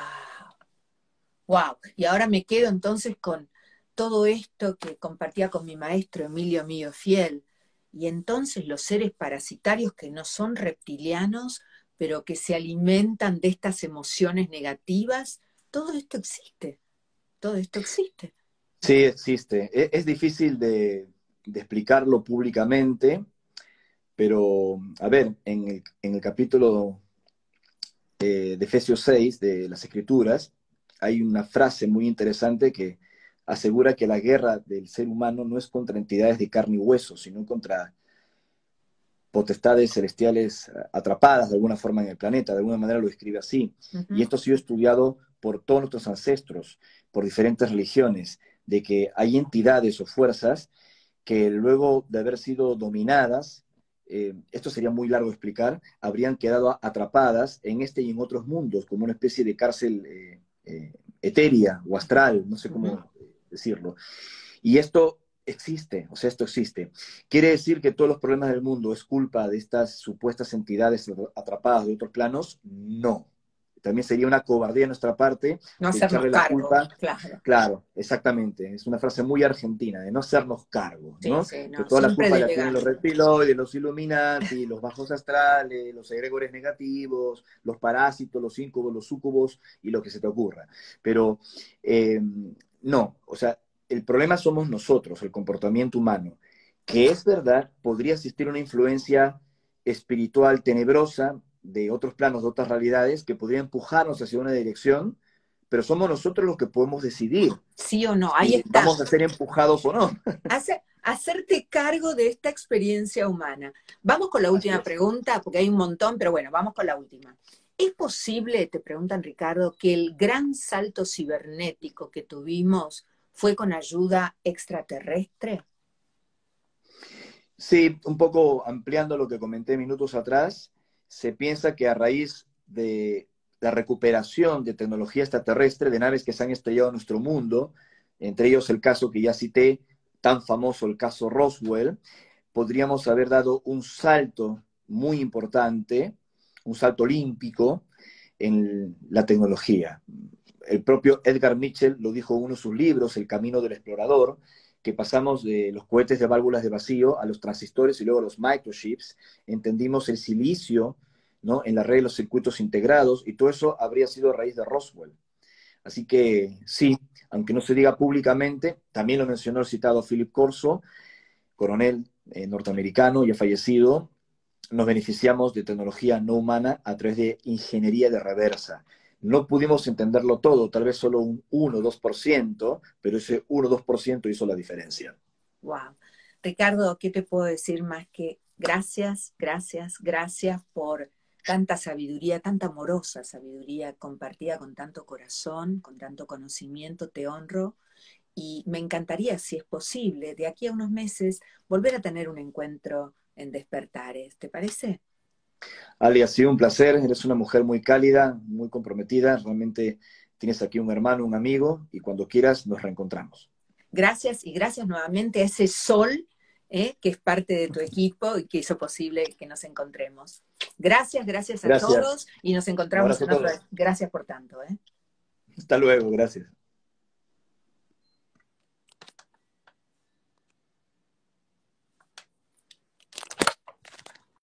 [SPEAKER 1] Wow. Y ahora me quedo entonces con todo esto que compartía con mi maestro Emilio Mío Fiel. Y entonces los seres parasitarios que no son reptilianos, pero que se alimentan de estas emociones negativas, todo esto existe. Todo esto existe.
[SPEAKER 2] Sí, existe. Es difícil de explicarlo públicamente, pero a ver, en el capítulo de Efesios 6 de las Escrituras, hay una frase muy interesante que asegura que la guerra del ser humano no es contra entidades de carne y hueso, sino contra potestades celestiales atrapadas de alguna forma en el planeta, de alguna manera lo describe así. Y
[SPEAKER 1] Ujú.
[SPEAKER 2] esto ha sido estudiado por todos nuestros ancestros, por diferentes religiones, de que hay entidades o fuerzas que luego de haber sido dominadas, esto sería muy largo de explicar, habrían quedado atrapadas en este y en otros mundos, como una especie de cárcel etérea o astral, no sé cómo decirlo. Y esto existe, o sea, esto existe. ¿Quiere decir que todos los problemas del mundo es culpa de estas supuestas entidades atrapadas de otros planos? No. También sería una cobardía de nuestra parte
[SPEAKER 1] No
[SPEAKER 2] de
[SPEAKER 1] hacernos
[SPEAKER 2] echarle la
[SPEAKER 1] cargo,
[SPEAKER 2] culpa.
[SPEAKER 1] claro.
[SPEAKER 2] Claro, exactamente. Es una frase muy argentina, de no hacernos cargo,
[SPEAKER 1] Sí,
[SPEAKER 2] ¿no?
[SPEAKER 1] sí,
[SPEAKER 2] Que
[SPEAKER 1] no,
[SPEAKER 2] toda la
[SPEAKER 1] siempre
[SPEAKER 2] culpa la tienen los
[SPEAKER 1] delegando.
[SPEAKER 2] reptiloides, los Illuminati, los bajos astrales, los egregores negativos, los parásitos, los íncubos, los súcubos y lo que se te ocurra. Pero no, o sea, el problema somos nosotros, el comportamiento humano, que es verdad, podría existir una influencia espiritual tenebrosa de otros planos, de otras realidades, que podría empujarnos hacia una dirección, pero somos nosotros los que podemos decidir
[SPEAKER 1] Sí o no, ahí
[SPEAKER 2] si
[SPEAKER 1] está.
[SPEAKER 2] vamos a ser empujados o no.
[SPEAKER 1] Hacerte cargo de esta experiencia humana. Vamos con la
[SPEAKER 2] Así
[SPEAKER 1] última
[SPEAKER 2] es.
[SPEAKER 1] pregunta, porque hay un montón, pero bueno, vamos con la última. ¿Es posible, te preguntan Ricardo, que el gran salto cibernético que tuvimos fue con ayuda extraterrestre?
[SPEAKER 2] Sí, un poco ampliando lo que comenté minutos atrás, se piensa que a raíz de la recuperación de tecnología extraterrestre, de naves que se han estrellado en nuestro mundo, entre ellos el caso que ya cité, tan famoso, el caso Roswell, podríamos haber dado un salto muy importante, un salto olímpico en la tecnología. El propio Edgar Mitchell lo dijo en uno de sus libros, El Camino del Explorador, que pasamos de los cohetes de válvulas de vacío a los transistores y luego a los microchips, entendimos el silicio, ¿no?, en la red de los circuitos integrados, y todo eso habría sido a raíz de Roswell. Así que sí, aunque no se diga públicamente, también lo mencionó el citado Philip Corso, coronel norteamericano ya fallecido, nos beneficiamos de tecnología no humana a través de ingeniería de reversa. No pudimos entenderlo todo, tal vez solo un 1 o 2%, pero ese 1 o 2% hizo la diferencia.
[SPEAKER 1] Wow. Ricardo, ¿qué te puedo decir más que gracias, gracias, gracias por tanta sabiduría, tanta amorosa sabiduría compartida con tanto corazón, con tanto conocimiento? Te honro y me encantaría, si es posible, de aquí a unos meses, volver a tener un encuentro en Despertares. ¿Te parece?
[SPEAKER 2] Ali, ha sido un placer, eres una mujer muy cálida, muy comprometida, realmente tienes aquí un hermano, un amigo, y cuando quieras nos reencontramos.
[SPEAKER 1] Gracias y gracias nuevamente a ese sol que es parte de tu equipo y que hizo posible que nos encontremos. Gracias, gracias a
[SPEAKER 2] Gracias,
[SPEAKER 1] todos y nos
[SPEAKER 2] un
[SPEAKER 1] encontramos
[SPEAKER 2] abrazo a
[SPEAKER 1] en otra.
[SPEAKER 2] todos.
[SPEAKER 1] Gracias por tanto.
[SPEAKER 2] Hasta luego, gracias.